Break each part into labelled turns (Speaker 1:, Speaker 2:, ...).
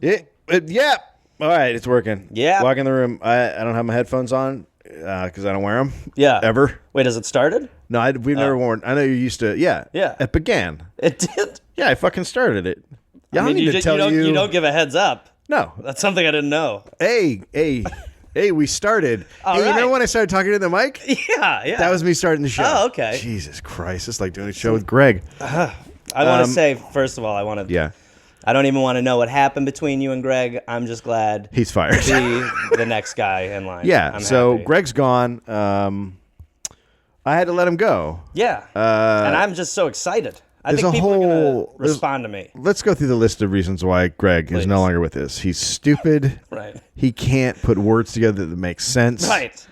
Speaker 1: Yeah. All right, it's working.
Speaker 2: Yeah.
Speaker 1: Walk in the room. I don't have my headphones on because I don't wear them.
Speaker 2: Yeah.
Speaker 1: Ever.
Speaker 2: Wait, has it started?
Speaker 1: No, we've never worn. I know you're used to. Yeah.
Speaker 2: Yeah.
Speaker 1: It began.
Speaker 2: It did.
Speaker 1: Yeah, I fucking started it. Yeah, I,
Speaker 2: mean,
Speaker 1: need to tell
Speaker 2: you don't give a heads up.
Speaker 1: No.
Speaker 2: That's something I didn't know.
Speaker 1: Hey, we started.
Speaker 2: All
Speaker 1: You
Speaker 2: right.
Speaker 1: remember when I started talking to the mic?
Speaker 2: Yeah.
Speaker 1: That was me starting the show.
Speaker 2: Oh, okay.
Speaker 1: Jesus Christ, it's like doing a show with Greg.
Speaker 2: I want to say, first of all,
Speaker 1: Yeah.
Speaker 2: I don't even want to know what happened between you and Greg. I'm just glad
Speaker 1: He's fired.
Speaker 2: to be the next guy in line.
Speaker 1: Yeah,
Speaker 2: I'm
Speaker 1: so
Speaker 2: happy.
Speaker 1: Greg's gone. I had to let him go.
Speaker 2: Yeah. And I'm just so excited. I
Speaker 1: there's
Speaker 2: think
Speaker 1: a
Speaker 2: people are going
Speaker 1: whole-
Speaker 2: to respond to me.
Speaker 1: Let's go through the list of reasons why Greg is no
Speaker 2: Please.
Speaker 1: longer with us. He's stupid.
Speaker 2: Right.
Speaker 1: He can't put words together that make sense.
Speaker 2: Right.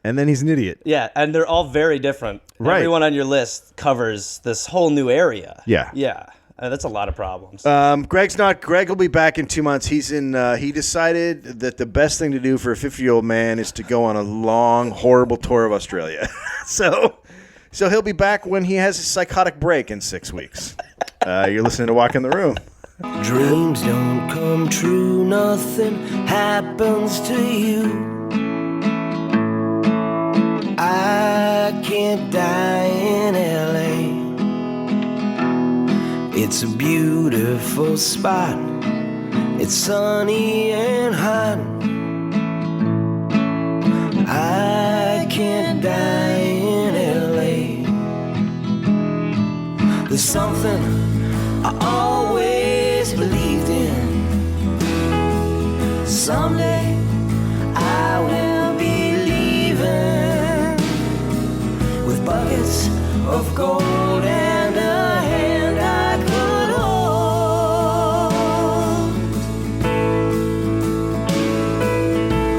Speaker 1: And then he's an idiot.
Speaker 2: Yeah, and they're all very different.
Speaker 1: Right.
Speaker 2: Everyone on your list covers this whole new area.
Speaker 1: Yeah.
Speaker 2: Yeah. That's a lot of problems.
Speaker 1: Greg's not. Greg will be back in 2 months. He's in. He decided that the best thing to do for a 50-year-old man is to go on a long, horrible tour of Australia. so he'll be back when he has a psychotic break in 6 weeks. You're listening to Walk in the Room.
Speaker 3: Dreams don't come true, nothing happens to you. I can't die in LA. It's a beautiful spot. It's sunny and hot. I can't die in LA. There's something I always believed in. Someday I will be leaving with buckets of gold and a hand I could hold.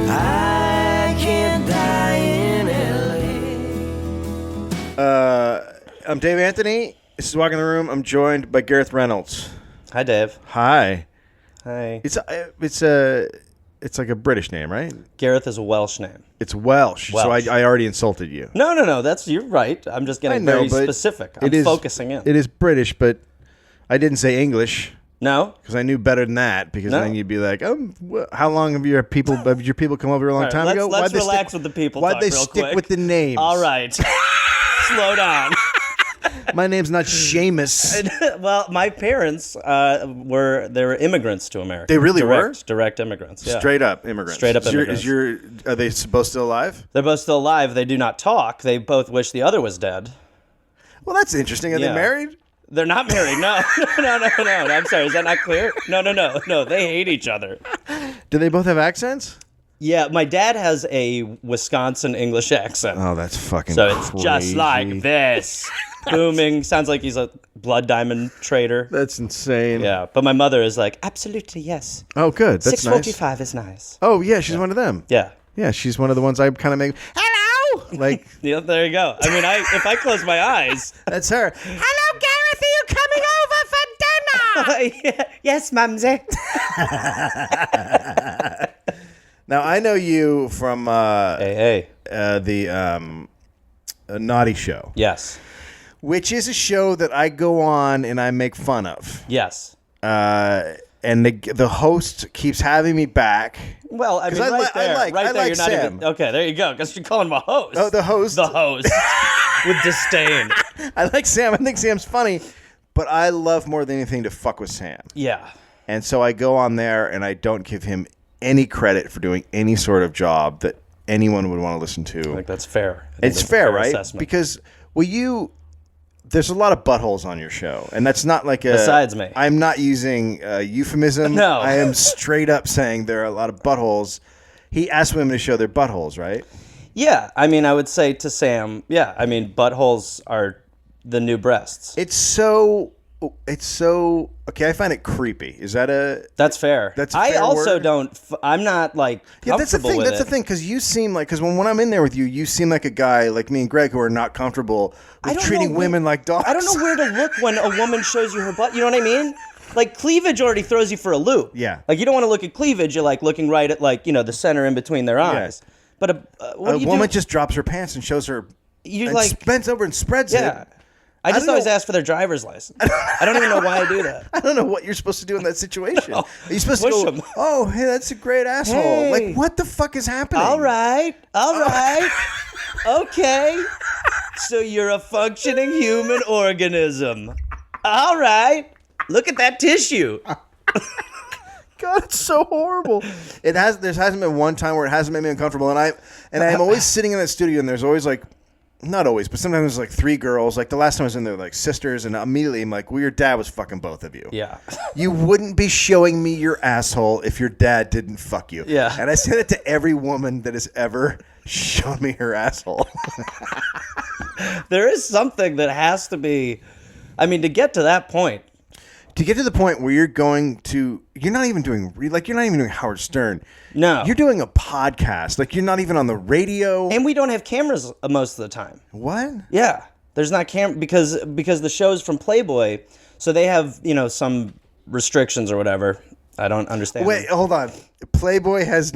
Speaker 3: I can't die in LA.
Speaker 1: I'm Dave Anthony. This is Walk in the Room. I'm joined by Gareth Reynolds.
Speaker 2: Hi, Dave.
Speaker 1: Hi.
Speaker 2: Hi.
Speaker 1: It's like a British name, right?
Speaker 2: Gareth is a Welsh name.
Speaker 1: It's Welsh. So
Speaker 2: Welsh.
Speaker 1: I already insulted you.
Speaker 2: No. You're right. I'm just getting very specific. I'm focusing in.
Speaker 1: It is British, but I didn't say English
Speaker 2: No?
Speaker 1: because I knew better than that. Because
Speaker 2: No.
Speaker 1: then you'd be like, how long have your people come over a long
Speaker 2: All right,
Speaker 1: time ago?
Speaker 2: let's
Speaker 1: they
Speaker 2: relax
Speaker 1: stick,
Speaker 2: with the people
Speaker 1: Why'd
Speaker 2: talk
Speaker 1: they
Speaker 2: real
Speaker 1: stick
Speaker 2: quick.
Speaker 1: with the names?
Speaker 2: All right. Slow down.
Speaker 1: My name's not Seamus.
Speaker 2: Well, my parents were immigrants to America.
Speaker 1: They really were?
Speaker 2: Direct immigrants. Yeah.
Speaker 1: Straight up immigrants.
Speaker 2: Straight up immigrants.
Speaker 1: Are they both still alive?
Speaker 2: They're both still alive. They do not talk. They both wish the other was dead.
Speaker 1: Well, that's interesting. Are
Speaker 2: Yeah.
Speaker 1: they married?
Speaker 2: They're not married. No. No. I'm sorry. Is that not clear? No. They hate each other.
Speaker 1: Do they both have accents?
Speaker 2: Yeah, my dad has a Wisconsin English accent.
Speaker 1: Oh, that's fucking
Speaker 2: So it's
Speaker 1: crazy.
Speaker 2: just like this. Booming. Sounds like he's a blood diamond trader.
Speaker 1: That's insane.
Speaker 2: Yeah, but my mother is like, absolutely, yes.
Speaker 1: Oh, good. That's nice.
Speaker 2: 6:45 is nice.
Speaker 1: Oh, yeah, she's one of them.
Speaker 2: Yeah.
Speaker 1: Yeah, she's one of the ones I kind of make. Hello! Like,
Speaker 2: Yeah, there you go. I mean, if I close my eyes.
Speaker 1: that's her. Hello, Gareth, are you coming over for dinner?
Speaker 2: Yes, Mumsy.
Speaker 1: Now, I know you from
Speaker 2: Hey.
Speaker 1: the Naughty Show,
Speaker 2: Yes.
Speaker 1: which is a show that I go on and I make fun of.
Speaker 2: Yes.
Speaker 1: And the host keeps having me back.
Speaker 2: Well, I mean,
Speaker 1: I
Speaker 2: right
Speaker 1: li- I
Speaker 2: there.
Speaker 1: like-
Speaker 2: right
Speaker 1: I
Speaker 2: there,
Speaker 1: like
Speaker 2: you're not
Speaker 1: Sam.
Speaker 2: even. Okay, there you go. Because you're calling him a host.
Speaker 1: Oh, the host.
Speaker 2: The host. With disdain.
Speaker 1: I like Sam. I think Sam's funny, but I love more than anything to fuck with Sam.
Speaker 2: Yeah.
Speaker 1: And so I go on there and I don't give him any credit for doing any sort of job that anyone would want to listen to.
Speaker 2: I think that's fair. I think
Speaker 1: It's
Speaker 2: that's a
Speaker 1: fair, right?
Speaker 2: assessment.
Speaker 1: Because, there's a lot of buttholes on your show, and that's not like a.
Speaker 2: Besides me.
Speaker 1: I'm not using euphemism.
Speaker 2: No.
Speaker 1: I am straight up saying there are a lot of buttholes. He asked women to show their buttholes, right?
Speaker 2: Yeah, I mean, I would say to Sam, buttholes are the new breasts.
Speaker 1: It's so. Okay, I find it creepy. Is that a?
Speaker 2: That's fair.
Speaker 1: That's a
Speaker 2: I
Speaker 1: fair
Speaker 2: also
Speaker 1: word?
Speaker 2: don't. I'm not like comfortable
Speaker 1: Yeah, that's the thing.
Speaker 2: with
Speaker 1: That's
Speaker 2: it.
Speaker 1: the thing, because you seem like when I'm in there with you, you seem like a guy like me and Greg who are not comfortable
Speaker 2: I
Speaker 1: with
Speaker 2: don't
Speaker 1: treating
Speaker 2: know
Speaker 1: women like dogs.
Speaker 2: I don't know where to look when a woman shows you her butt. You know what I mean? Like cleavage already throws you for a loop.
Speaker 1: Yeah.
Speaker 2: Like you don't want to look at cleavage. You're like looking right at the center in between their eyes. But what
Speaker 1: A
Speaker 2: do you
Speaker 1: woman
Speaker 2: do?
Speaker 1: just drops her pants and shows her.
Speaker 2: You
Speaker 1: and
Speaker 2: like
Speaker 1: bends over and spreads
Speaker 2: yeah.
Speaker 1: it.
Speaker 2: I just
Speaker 1: don't
Speaker 2: always
Speaker 1: know.
Speaker 2: ask for their driver's license. I don't even know why I do that.
Speaker 1: I don't know what you're supposed to do in that situation. Are you supposed
Speaker 2: Push
Speaker 1: to go,
Speaker 2: 'em.
Speaker 1: oh, hey, that's a great asshole.
Speaker 2: Hey.
Speaker 1: Like, what the fuck is happening?
Speaker 2: All right. Okay. So you're a functioning human organism. All right. Look at that tissue.
Speaker 1: God, it's so horrible. There hasn't been one time where it hasn't made me uncomfortable, and I'm always sitting in that studio, and there's always like, not always, but sometimes there's like three girls. Like the last time I was in there, like sisters, and immediately I'm like, well, your dad was fucking both of you.
Speaker 2: Yeah.
Speaker 1: You wouldn't be showing me your asshole if your dad didn't fuck you.
Speaker 2: Yeah.
Speaker 1: And I say that to every woman that has ever shown me her asshole.
Speaker 2: There is something that has to be, I mean, to get to that point.
Speaker 1: To get to the point where you're not even doing Howard Stern.
Speaker 2: No.
Speaker 1: You're doing a podcast. Like, you're not even on the radio.
Speaker 2: And we don't have cameras most of the time.
Speaker 1: What?
Speaker 2: Yeah. There's not because the show's from Playboy, so they have, some restrictions or whatever. I don't understand.
Speaker 1: Wait, hold on. Playboy has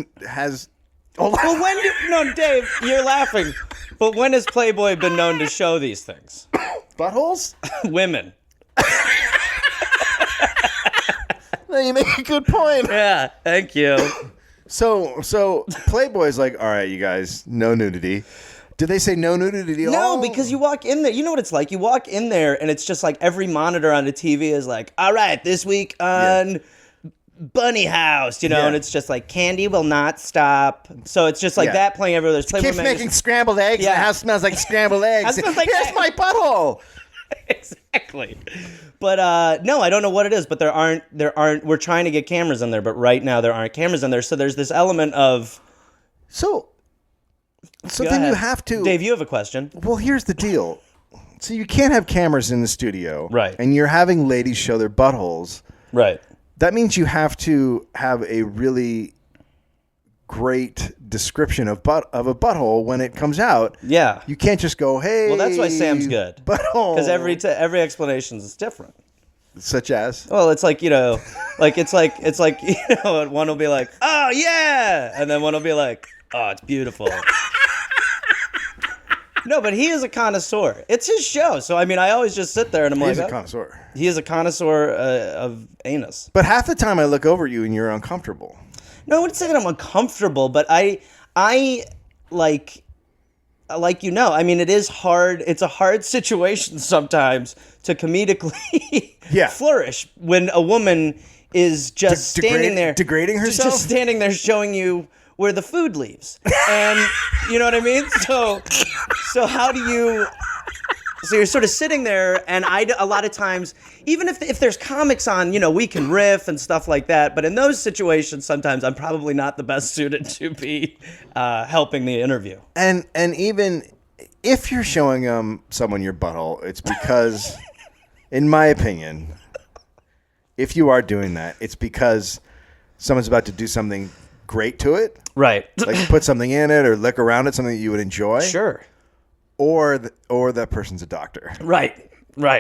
Speaker 1: hold on.
Speaker 2: Well, no, Dave, you're laughing. But when has Playboy been known to show these things?
Speaker 1: Buttholes?
Speaker 2: Women.
Speaker 1: No, you make a good point.
Speaker 2: Yeah, thank you.
Speaker 1: So Playboy's like, all right, you guys, no nudity. Did they say no nudity?
Speaker 2: No, because you walk in there. You know what it's like. You walk in there, and it's just like every monitor on the TV is like, all right, this week on Bunny House,
Speaker 1: Yeah.
Speaker 2: and it's just like, candy will not stop. So it's just like that playing everywhere. There's Playboy
Speaker 1: keeps
Speaker 2: magazine.
Speaker 1: making scrambled eggs,
Speaker 2: Yeah.
Speaker 1: and the house smells like scrambled eggs.
Speaker 2: It smells like
Speaker 1: Here's
Speaker 2: that.
Speaker 1: my butthole.
Speaker 2: Exactly. But no, I don't know what it is, but there aren't we're trying to get cameras in there, but right now there aren't cameras in there. So there's this element of
Speaker 1: So
Speaker 2: Go
Speaker 1: then you
Speaker 2: ahead.
Speaker 1: have to.
Speaker 2: Dave, you have a question.
Speaker 1: Well, here's the deal. So you can't have cameras in the studio,
Speaker 2: Right.
Speaker 1: And you're having ladies show their buttholes.
Speaker 2: Right.
Speaker 1: That means you have to have a really great description of a butthole when it comes out.
Speaker 2: Yeah.
Speaker 1: You can't just go, "Hey."
Speaker 2: Well, that's why Sam's good.
Speaker 1: Butthole.
Speaker 2: Because every explanation is different.
Speaker 1: Such as.
Speaker 2: Well, it's like, it's like one will be like, oh yeah, and then one will be like, oh, it's beautiful. No, but he is a connoisseur. It's his show, so I mean, I always just sit there and I'm
Speaker 1: He's
Speaker 2: like,
Speaker 1: a connoisseur.
Speaker 2: he is a connoisseur of anus.
Speaker 1: But half the time I look over you and you're uncomfortable.
Speaker 2: No, I wouldn't say that I'm uncomfortable, but I like I mean, it is hard. It's a hard situation sometimes to comedically flourish when a woman is just standing there
Speaker 1: degrading herself,
Speaker 2: just standing there showing you where the food leaves, and you know what I mean. So how do you? So you're sort of sitting there, and a lot of times, even if there's comics on, we can riff and stuff like that. But in those situations, sometimes I'm probably not the best suited to be helping the interview.
Speaker 1: And even if you're showing someone your butthole, it's because, in my opinion, if you are doing that, it's because someone's about to do something great to it,
Speaker 2: Right.
Speaker 1: like put something in it or lick around it, something that you would enjoy.
Speaker 2: Sure.
Speaker 1: Or that person's a doctor.
Speaker 2: Right.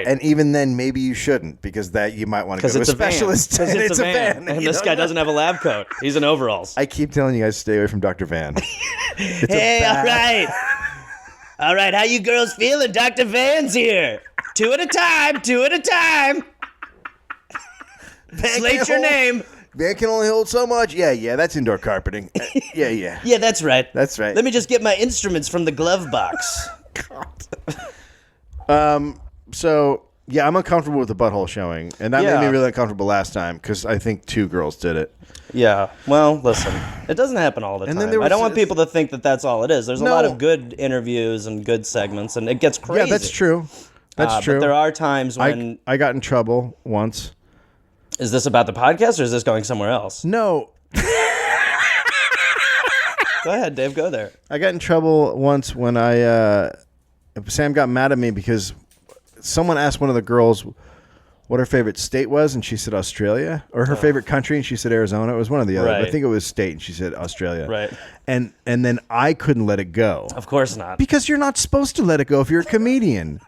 Speaker 1: And even then, maybe you shouldn't, because that you might want to go to a specialist.
Speaker 2: Because it's a van. And
Speaker 1: You
Speaker 2: this
Speaker 1: don't
Speaker 2: guy
Speaker 1: know.
Speaker 2: doesn't have a lab coat. He's in overalls.
Speaker 1: I keep telling you guys to stay away from Dr. Van. It's
Speaker 2: Hey,
Speaker 1: a
Speaker 2: all right. All right, how you girls feeling? Dr. Van's here. Two at a time. Slate your name.
Speaker 1: Van can only hold so much. Yeah, that's indoor carpeting. Yeah.
Speaker 2: Yeah, that's right.
Speaker 1: That's right.
Speaker 2: Let me just get my instruments from the glove box.
Speaker 1: So, yeah, I'm uncomfortable with the butthole showing. And that made
Speaker 2: Yeah.
Speaker 1: me really uncomfortable last time because I think 2 girls did it.
Speaker 2: Yeah. Well, listen, it doesn't happen all the
Speaker 1: And
Speaker 2: time.
Speaker 1: then there
Speaker 2: I don't
Speaker 1: was-
Speaker 2: want people to think that that's all it is. There's a lot
Speaker 1: No.
Speaker 2: of good interviews and good segments, and it gets crazy.
Speaker 1: Yeah, that's true. That's true.
Speaker 2: But there are times when...
Speaker 1: I got in trouble once.
Speaker 2: Is this about the podcast, or is this going somewhere else?
Speaker 1: No,
Speaker 2: Go ahead, Dave. Go there.
Speaker 1: I got in trouble once when Sam got mad at me because someone asked one of the girls what her favorite state was, and she said Australia, or her favorite country, and she said Arizona. It was one or the other.
Speaker 2: Right.
Speaker 1: I think it was state, and she said Australia.
Speaker 2: Right.
Speaker 1: And then I couldn't let it go
Speaker 2: Of course not.
Speaker 1: because you're not supposed to let it go if you're a comedian.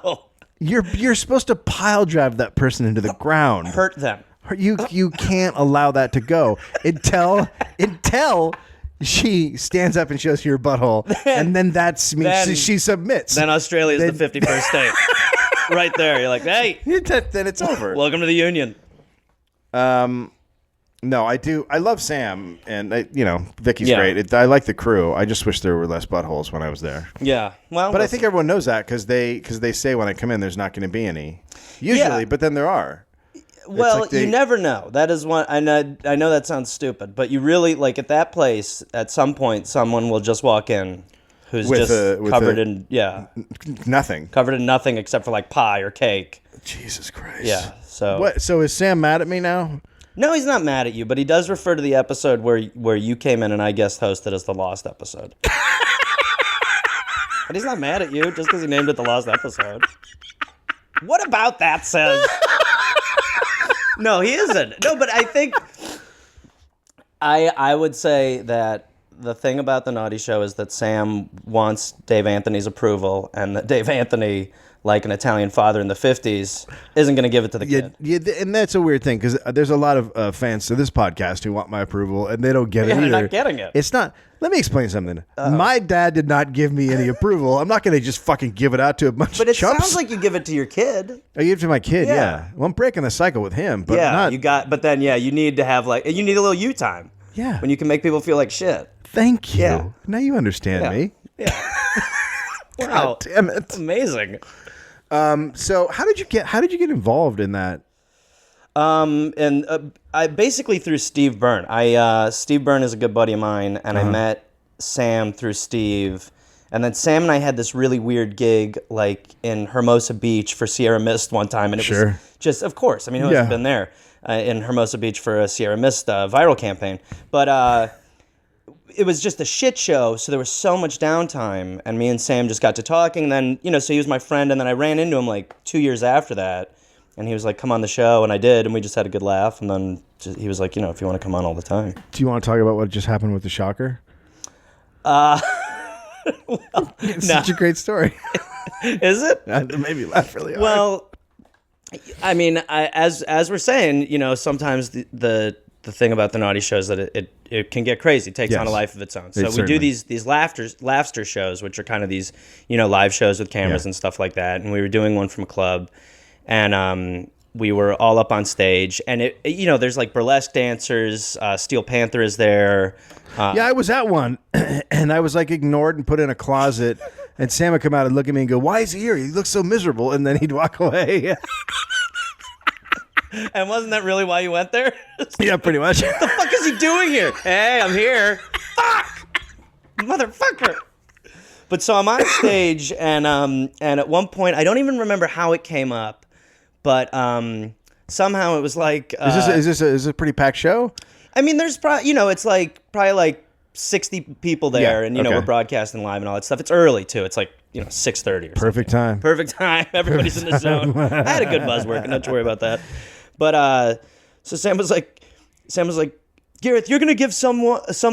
Speaker 2: No.
Speaker 1: You're supposed to pile drive that person into the ground.
Speaker 2: Hurt them.
Speaker 1: You can't allow that to go until she stands up and shows you her butthole, and then that's me.
Speaker 2: Then-
Speaker 1: she submits.
Speaker 2: Then Australia is the
Speaker 1: Then-
Speaker 2: 51st state. right there. You're like, hey,
Speaker 1: then it's over.
Speaker 2: welcome to the union.
Speaker 1: No, I do. I love Sam, and Vicky's
Speaker 2: Yeah.
Speaker 1: great. I like the crew. I just wish there were less buttholes when I was there.
Speaker 2: Yeah. Well,
Speaker 1: But I think everyone knows that because they say when I come in, there's not going to be any. Usually,
Speaker 2: Yeah.
Speaker 1: but then there are.
Speaker 2: well,
Speaker 1: like they-
Speaker 2: you never know. That is one. I know that sounds stupid, but you really like at that place. At some point, someone will just walk in who's
Speaker 1: With
Speaker 2: just
Speaker 1: with
Speaker 2: covered
Speaker 1: a-
Speaker 2: in
Speaker 1: Nothing.
Speaker 2: covered in nothing except for like pie or cake.
Speaker 1: Jesus Christ.
Speaker 2: Yeah. So
Speaker 1: What? So is Sam mad at me now?
Speaker 2: no, he's not mad at you, but he does refer to the episode where you came in and I guest hosted as the lost episode. But he's not mad at you just because he named it the lost episode. What about that says? No, he isn't. No, but I think I would say that the thing about the Naughty Show is that Sam wants Dave Anthony's approval, and that Dave Anthony, like an Italian father in the 50s, isn't going to give it to the kid.
Speaker 1: And that's a weird thing because there's a lot of fans to this podcast who want my approval and they don't get it
Speaker 2: Yeah,
Speaker 1: either.
Speaker 2: they're not getting it.
Speaker 1: It's not. Let me explain something. My dad did not give me any approval. I'm not going to just fucking give it out to a bunch
Speaker 2: But
Speaker 1: of
Speaker 2: it
Speaker 1: chumps.
Speaker 2: sounds like you give it to your kid.
Speaker 1: I give it to my kid.
Speaker 2: Yeah.
Speaker 1: Yeah. Well, I'm breaking the cycle with him, but
Speaker 2: Yeah,
Speaker 1: not.
Speaker 2: but then you need to have you need a little you time.
Speaker 1: Yeah.
Speaker 2: When you can make people feel like shit.
Speaker 1: Thank you.
Speaker 2: Yeah.
Speaker 1: Now you understand
Speaker 2: Yeah.
Speaker 1: me.
Speaker 2: Yeah. Wow.
Speaker 1: God damn it.
Speaker 2: Amazing.
Speaker 1: So how did you get involved in that?
Speaker 2: And I basically through Steve Byrne. Steve Byrne is a good buddy of mine, and I met Sam through Steve. And then Sam and I had this really weird gig, like in Hermosa Beach for Sierra Mist one time, and it was
Speaker 1: Sure.
Speaker 2: just, of course. I mean, who hasn't
Speaker 1: Yeah.
Speaker 2: been there in Hermosa Beach for a Sierra Mist viral campaign? But it was just a shit show, so there was so much downtime, and me and Sam just got to talking. And then, so he was my friend, and then I ran into him like 2 years after that, and he was like, "Come on the show," and I did, and we just had a good laugh. And then he was like, "If you want to come on all the time."
Speaker 1: Do you want to talk about what just happened with the shocker? It's such a great story.
Speaker 2: Is it?
Speaker 1: It made me laugh really hard.
Speaker 2: Well, I mean, as we're saying, sometimes the thing about the Naughty Show is that it can get crazy. It takes on a
Speaker 1: Yes.
Speaker 2: life of its own. So we
Speaker 1: certainly.
Speaker 2: do these laughter shows, which are kind of these live shows with cameras
Speaker 1: Yeah.
Speaker 2: and stuff like that. And we were doing one from a club, and we were all up on stage, and there's like burlesque dancers. Steel Panther is there.
Speaker 1: Yeah, I was at one, and I was like ignored and put in a closet. And Sam would come out and look at me and go, "Why is he here? He looks so miserable." And then he'd walk away.
Speaker 2: And wasn't that really why you went there?
Speaker 1: Yeah, pretty much.
Speaker 2: What the fuck is he doing here? Hey, I'm here. Fuck, motherfucker. But so I'm on stage, and at one point, I don't even remember how it came up, but somehow it was like.
Speaker 1: Is this a pretty packed show?
Speaker 2: I mean, there's probably it's like probably like 60 people there,
Speaker 1: Yeah,
Speaker 2: and
Speaker 1: okay.
Speaker 2: we're broadcasting live and all that stuff. It's early too. It's like 6:30 or
Speaker 1: Perfect
Speaker 2: something.
Speaker 1: time.
Speaker 2: Perfect time. Everybody's in the zone. I had a good buzz working. Not to worry about that. But so Sam was like, Gareth, you're gonna give some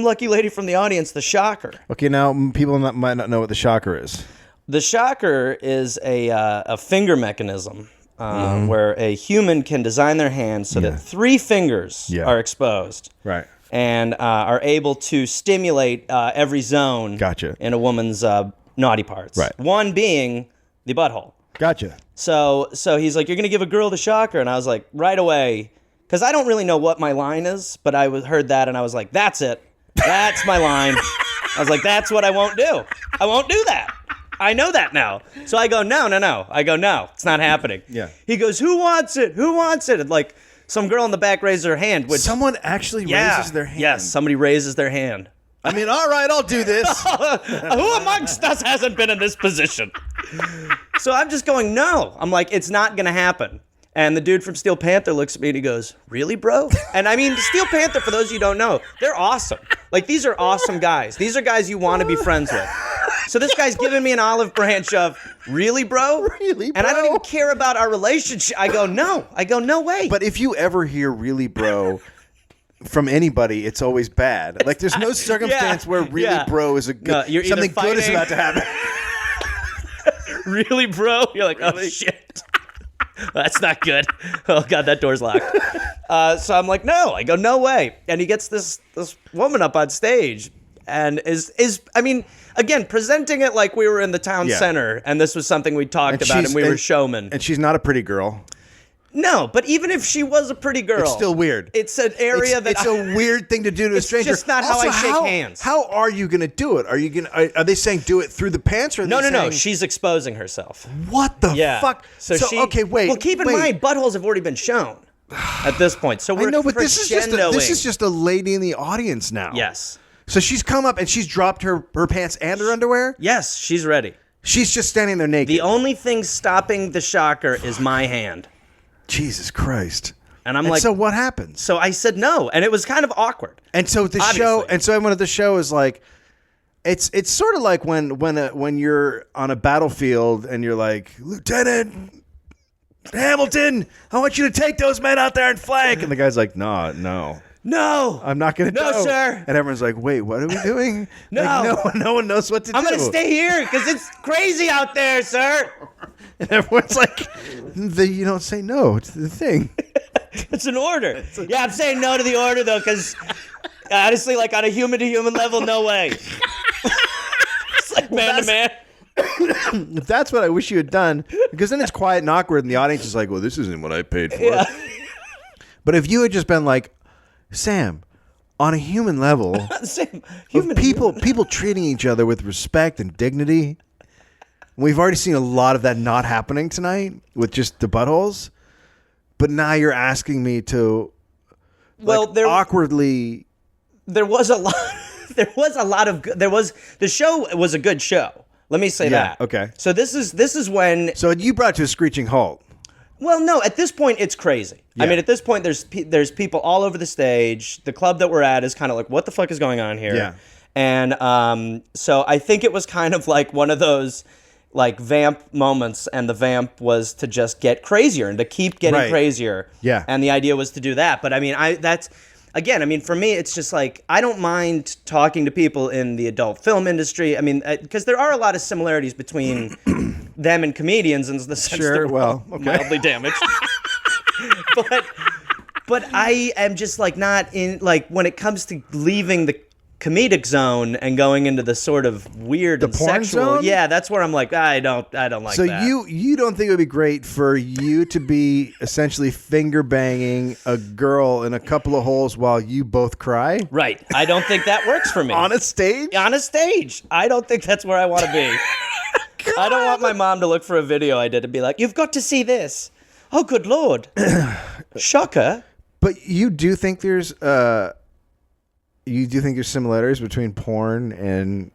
Speaker 2: lucky lady from the audience the shocker.
Speaker 1: Okay, now people might not know what the shocker is.
Speaker 2: The shocker is a finger mechanism where a human can design their hand so that 3 fingers
Speaker 1: Yeah.
Speaker 2: are exposed.
Speaker 1: Right.
Speaker 2: And are able to stimulate every zone
Speaker 1: Gotcha.
Speaker 2: in a woman's naughty parts.
Speaker 1: Right.
Speaker 2: One being the butthole.
Speaker 1: Gotcha.
Speaker 2: So he's like, "You're gonna give a girl the shocker," and I was like, right away, because I don't really know what my line is, but I heard that and I was like, "That's it. That's my line." I was like, "That's what I won't do. I won't do that. I know that now." So I go, "No. I go, "No, it's not happening."
Speaker 1: Yeah.
Speaker 2: He goes, "Who wants it? Who wants it?" And like some girl in the back raised her hand. Which
Speaker 1: Someone actually raises their hand.
Speaker 2: Yes, somebody raises their hand.
Speaker 1: I mean, all right, I'll do this.
Speaker 2: Who amongst us hasn't been in this position? So I'm just going, no. I'm like, it's not going to happen. And the dude from Steel Panther looks at me and he goes, "Really, bro?" And I mean, Steel Panther, for those of you who don't know, they're awesome. Like, these are awesome guys. These are guys you want to be friends with. So this guy's giving me an olive branch of, "Really, bro?"
Speaker 1: Really,
Speaker 2: And I don't
Speaker 1: bro?
Speaker 2: even care about our relationship. I go, no. No way.
Speaker 1: But if you ever hear "really, bro" from anybody, it's always bad. Like, there's no circumstance where "really,
Speaker 2: yeah.
Speaker 1: bro" is a good.
Speaker 2: No, you're either
Speaker 1: something good is
Speaker 2: fighting-
Speaker 1: about to happen.
Speaker 2: "Really, bro?" You're like, "Oh, shit. That's not good. Oh, God, that door's locked." So I'm like, no. I go, no way. And he gets this woman up on stage, and is I mean, again, presenting it like we were in the town
Speaker 1: Yeah.
Speaker 2: center and this was something we talked about and we were showmen.
Speaker 1: And she's not a pretty girl.
Speaker 2: No, but even if she was a pretty girl,
Speaker 1: It's still weird.
Speaker 2: It's an area
Speaker 1: It's a weird thing to do to a
Speaker 2: It's
Speaker 1: stranger.
Speaker 2: just not how I shake hands.
Speaker 1: How are you going to do it? Are you going? Are they saying do it through the pants or are
Speaker 2: No.
Speaker 1: they saying,
Speaker 2: She's exposing herself.
Speaker 1: What the
Speaker 2: Yeah.
Speaker 1: fuck?
Speaker 2: So she.
Speaker 1: okay, wait.
Speaker 2: Well, keep in
Speaker 1: wait.
Speaker 2: mind, buttholes have already been shown at this point. So we're
Speaker 1: I know, but this is
Speaker 2: crescendoing.
Speaker 1: just a lady in the audience now.
Speaker 2: Yes.
Speaker 1: So she's come up and she's dropped her pants and her underwear.
Speaker 2: Yes, she's ready.
Speaker 1: She's just standing there naked.
Speaker 2: The only thing stopping the shocker is my hand.
Speaker 1: Jesus Christ.
Speaker 2: And I'm like,
Speaker 1: so what happens?
Speaker 2: So I said no, and it was kind of awkward.
Speaker 1: And so the
Speaker 2: Obviously.
Speaker 1: show, and so everyone at the show is like, it's sort of like when you're on a battlefield and you're like, Lieutenant Hamilton, I want you to take those men out there and flank, and the guy's like, no,
Speaker 2: No,
Speaker 1: I'm not going to.
Speaker 2: No, sir.
Speaker 1: And everyone's like, wait, what are we doing?
Speaker 2: No.
Speaker 1: Like, no one knows what to do.
Speaker 2: I'm gonna stay here because it's crazy out there, sir.
Speaker 1: And everyone's like, you don't say no to the thing.
Speaker 2: It's an order. Yeah, I'm saying no to the order though, because honestly, like on a human to human level, no way. It's like man to man.
Speaker 1: If that's what I wish you had done, because then it's quiet and awkward, and the audience is like, well, this isn't what I paid for.
Speaker 2: Yeah.
Speaker 1: But if you had just been like, Sam, on a human level,
Speaker 2: Same.
Speaker 1: of people treating each other with respect and dignity, we've already seen a lot of that not happening tonight with just the buttholes. But now you're asking me to, awkwardly.
Speaker 2: There was a lot. There was a lot of. The show was a good show. Let me say that.
Speaker 1: Okay.
Speaker 2: So this is when.
Speaker 1: So you brought it to a screeching halt.
Speaker 2: Well, no. At this point, it's crazy. I
Speaker 1: Yeah.
Speaker 2: mean, at this point, there's people all over the stage. The club that we're at is kind of like, what the fuck is going on here?
Speaker 1: Yeah.
Speaker 2: And so I think it was kind of like one of those like vamp moments, and the vamp was to just get crazier and to keep getting
Speaker 1: Right.
Speaker 2: crazier.
Speaker 1: Yeah.
Speaker 2: And the idea was to do that. But I mean, Again, I mean, for me, it's just like, I don't mind talking to people in the adult film industry. I mean, because there are a lot of similarities between them and comedians in the sense
Speaker 1: Sure,
Speaker 2: they're
Speaker 1: well, okay.
Speaker 2: mildly damaged. but I am just like not in, like, when it comes to leaving the comedic zone and going into the sort of weird and
Speaker 1: porn
Speaker 2: sexual.
Speaker 1: zone?
Speaker 2: Yeah, that's where I'm like, I don't like
Speaker 1: So
Speaker 2: that.
Speaker 1: you don't think it would be great for you to be essentially finger banging a girl in a couple of holes while you both cry
Speaker 2: Right. I don't think that works for me.
Speaker 1: on a stage?
Speaker 2: On a stage. I don't think that's where I want to be. I don't want my mom to look for a video I did and be like, you've got to see this. Oh, good Lord. Shocker.
Speaker 1: But you do think there's similarities between porn and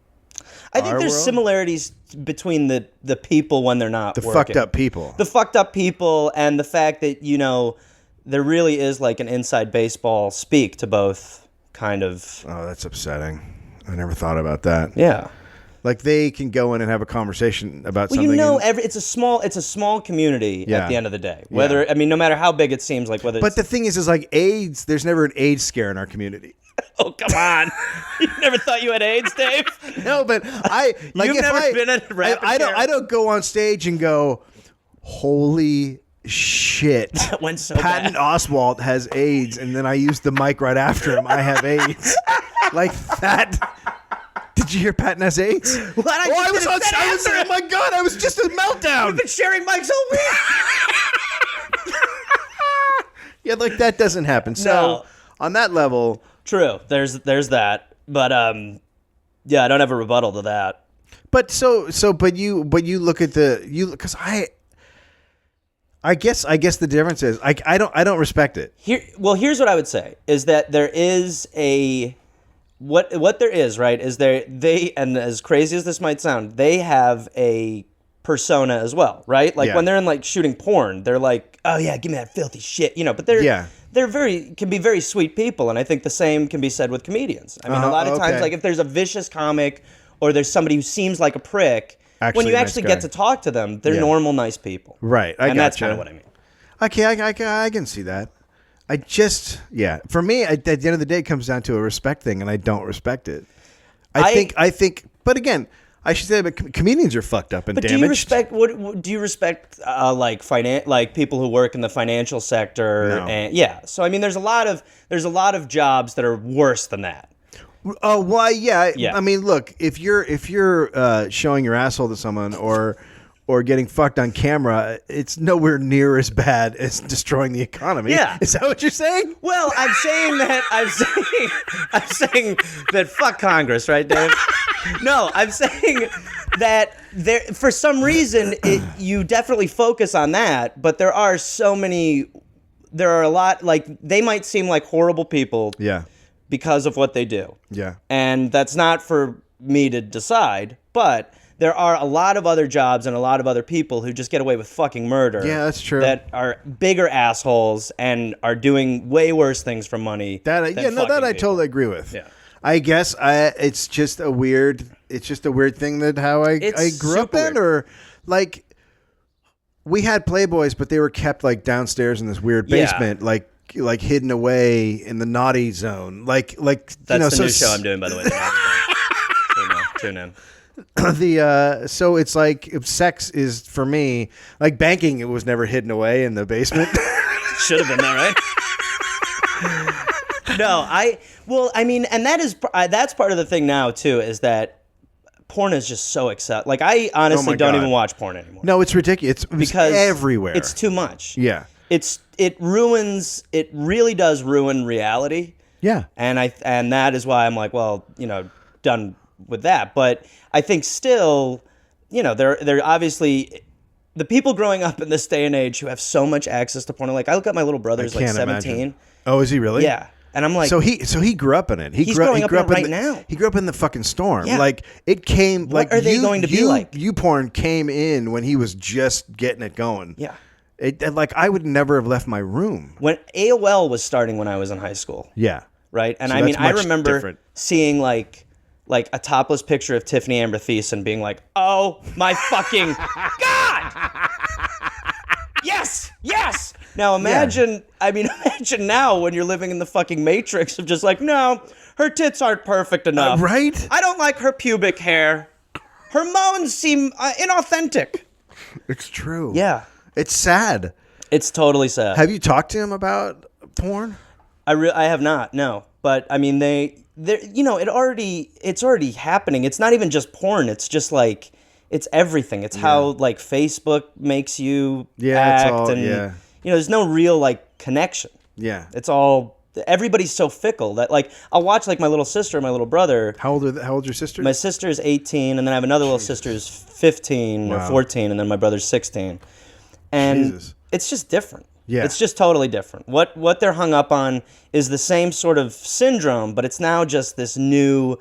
Speaker 2: I think
Speaker 1: our
Speaker 2: there's
Speaker 1: world?
Speaker 2: similarities between the people when they're not
Speaker 1: the
Speaker 2: working.
Speaker 1: fucked up people.
Speaker 2: The fucked up people and the fact that, you know, there really is like an inside baseball speak to both kind of.
Speaker 1: Oh, that's upsetting. I never thought about that.
Speaker 2: Yeah.
Speaker 1: Like they can go in and have a conversation about
Speaker 2: Well,
Speaker 1: something.
Speaker 2: you know,
Speaker 1: and-
Speaker 2: it's a small community
Speaker 1: Yeah.
Speaker 2: at the end of the day. Whether I mean, no matter how big it seems, like whether.
Speaker 1: But the thing is like AIDS. There's never an AIDS scare in our community.
Speaker 2: Oh, come on! You never thought you had AIDS, Dave?
Speaker 1: No, but I like
Speaker 2: You've
Speaker 1: if
Speaker 2: never
Speaker 1: I
Speaker 2: been at Rapid
Speaker 1: I don't
Speaker 2: Care?
Speaker 1: I don't go on stage and go, holy shit.
Speaker 2: That went so
Speaker 1: Patton
Speaker 2: bad.
Speaker 1: Oswalt has AIDS, and then I use the mic right after him. I have AIDS. Like that. Did you hear Patton has AIDS?
Speaker 2: What?
Speaker 1: I was on stage. Oh my god! I was just a meltdown.
Speaker 2: We've been sharing mics all week.
Speaker 1: Yeah, like that doesn't happen. So
Speaker 2: No.
Speaker 1: on that level,
Speaker 2: True. There's that. But yeah, I don't have a rebuttal to that.
Speaker 1: but but you look at because I guess the difference is I don't respect it.
Speaker 2: Here's what I would say is that there is a what there is, right, is they and as crazy as this might sound, they have a persona as well, right? Like
Speaker 1: Yeah.
Speaker 2: when they're in like shooting porn, they're like, "Oh yeah, give me that filthy shit," you know. But they're can be very sweet people, and I think the same can be said with comedians. I mean, a lot of times,
Speaker 1: okay.
Speaker 2: like if there's a vicious comic or there's somebody who seems like a prick, when
Speaker 1: Actually
Speaker 2: you
Speaker 1: a nice
Speaker 2: actually
Speaker 1: guy.
Speaker 2: get to talk to them, they're
Speaker 1: Yeah.
Speaker 2: normal, nice people,
Speaker 1: Right,
Speaker 2: and that's
Speaker 1: gotcha.
Speaker 2: kind of what I mean.
Speaker 1: Okay, I can see that. For me, at the end of the day, it comes down to a respect thing, and I don't respect it. I think, but again, I should say, but comedians are fucked up and
Speaker 2: But
Speaker 1: damaged.
Speaker 2: do you respect do you respect like people who work in the financial sector?
Speaker 1: No.
Speaker 2: And yeah, so I mean, there's a lot of jobs that are worse than that.
Speaker 1: Oh, why? Yeah.
Speaker 2: Yeah.
Speaker 1: I mean, look, if you're showing your asshole to someone or getting fucked on camera, it's nowhere near as bad as destroying the economy.
Speaker 2: Yeah.
Speaker 1: Is that what you're saying?
Speaker 2: Well, I'm saying that fuck Congress, right, Dave? No, I'm saying that there, for some reason, you definitely focus on that, but there are a lot, like, they might seem like horrible people
Speaker 1: Yeah.
Speaker 2: because of what they do.
Speaker 1: Yeah.
Speaker 2: And that's not for me to decide, but there are a lot of other jobs and a lot of other people who just get away with fucking murder.
Speaker 1: Yeah, that's true.
Speaker 2: That are bigger assholes and are doing way worse things for money.
Speaker 1: That
Speaker 2: than
Speaker 1: that
Speaker 2: fucking
Speaker 1: I
Speaker 2: people.
Speaker 1: totally agree with.
Speaker 2: Yeah.
Speaker 1: I guess it's just a weird thing that how I grew up
Speaker 2: super
Speaker 1: in, or like we had Playboys, but they were kept like downstairs in this weird
Speaker 2: Yeah.
Speaker 1: basement, like hidden away in the naughty zone. Like
Speaker 2: That's
Speaker 1: you know,
Speaker 2: the
Speaker 1: so
Speaker 2: new show I'm doing, by the way. Tune in.
Speaker 1: So it's like if sex is for me like banking. It was never hidden away in the basement.
Speaker 2: Should have been that, right? No, I mean, and that's part of the thing now too, is that porn is just so like I honestly
Speaker 1: my
Speaker 2: don't
Speaker 1: God.
Speaker 2: even watch porn anymore.
Speaker 1: No, it's ridiculous. It's
Speaker 2: Because
Speaker 1: everywhere.
Speaker 2: It's too much.
Speaker 1: Yeah.
Speaker 2: It really does ruin reality.
Speaker 1: Yeah.
Speaker 2: And that is why I'm like, well, done with that. But I think still, they're obviously the people growing up in this day and age who have so much access to porn. Like I look at my little brother's like
Speaker 1: Can't
Speaker 2: 17.
Speaker 1: imagine. Oh, is he really?
Speaker 2: Yeah. And I'm like,
Speaker 1: So he grew up in it.
Speaker 2: He's growing up in it right now.
Speaker 1: He grew up in the fucking storm.
Speaker 2: Yeah.
Speaker 1: Like it came.
Speaker 2: What are they going to be like?
Speaker 1: You porn came in when he was just getting it going.
Speaker 2: yeah.
Speaker 1: Like I would never have left my room.
Speaker 2: When AOL was starting when I was in high school,
Speaker 1: Yeah.
Speaker 2: right? And
Speaker 1: So
Speaker 2: I mean,
Speaker 1: that's
Speaker 2: I
Speaker 1: much
Speaker 2: remember
Speaker 1: different.
Speaker 2: seeing like a topless picture of Tiffany Amber Thiessen being like, oh my fucking God! Yes! Now imagine now when you're living in the fucking matrix of just like, no, her tits aren't perfect enough.
Speaker 1: Right?
Speaker 2: I don't like her pubic hair. Her moans seem inauthentic.
Speaker 1: It's true.
Speaker 2: Yeah.
Speaker 1: It's sad.
Speaker 2: It's totally sad.
Speaker 1: Have you talked to him about porn?
Speaker 2: I have not, no. But I mean, it's already happening. It's not even just porn. It's just like, it's everything. It's how like Facebook makes you
Speaker 1: Yeah, it's
Speaker 2: act,
Speaker 1: all-
Speaker 2: and
Speaker 1: yeah.
Speaker 2: there's no real like connection.
Speaker 1: Yeah.
Speaker 2: It's all, everybody's so fickle that like I'll watch like my little sister and my little brother.
Speaker 1: How old's your sister?
Speaker 2: My sister's 18, and then I have another little sister who's 15 or
Speaker 1: Wow.
Speaker 2: 14, and then my brother's 16. And
Speaker 1: Jesus.
Speaker 2: it's just different.
Speaker 1: Yeah.
Speaker 2: It's just totally different. What they're hung up on is the same sort of syndrome, but it's now just this new,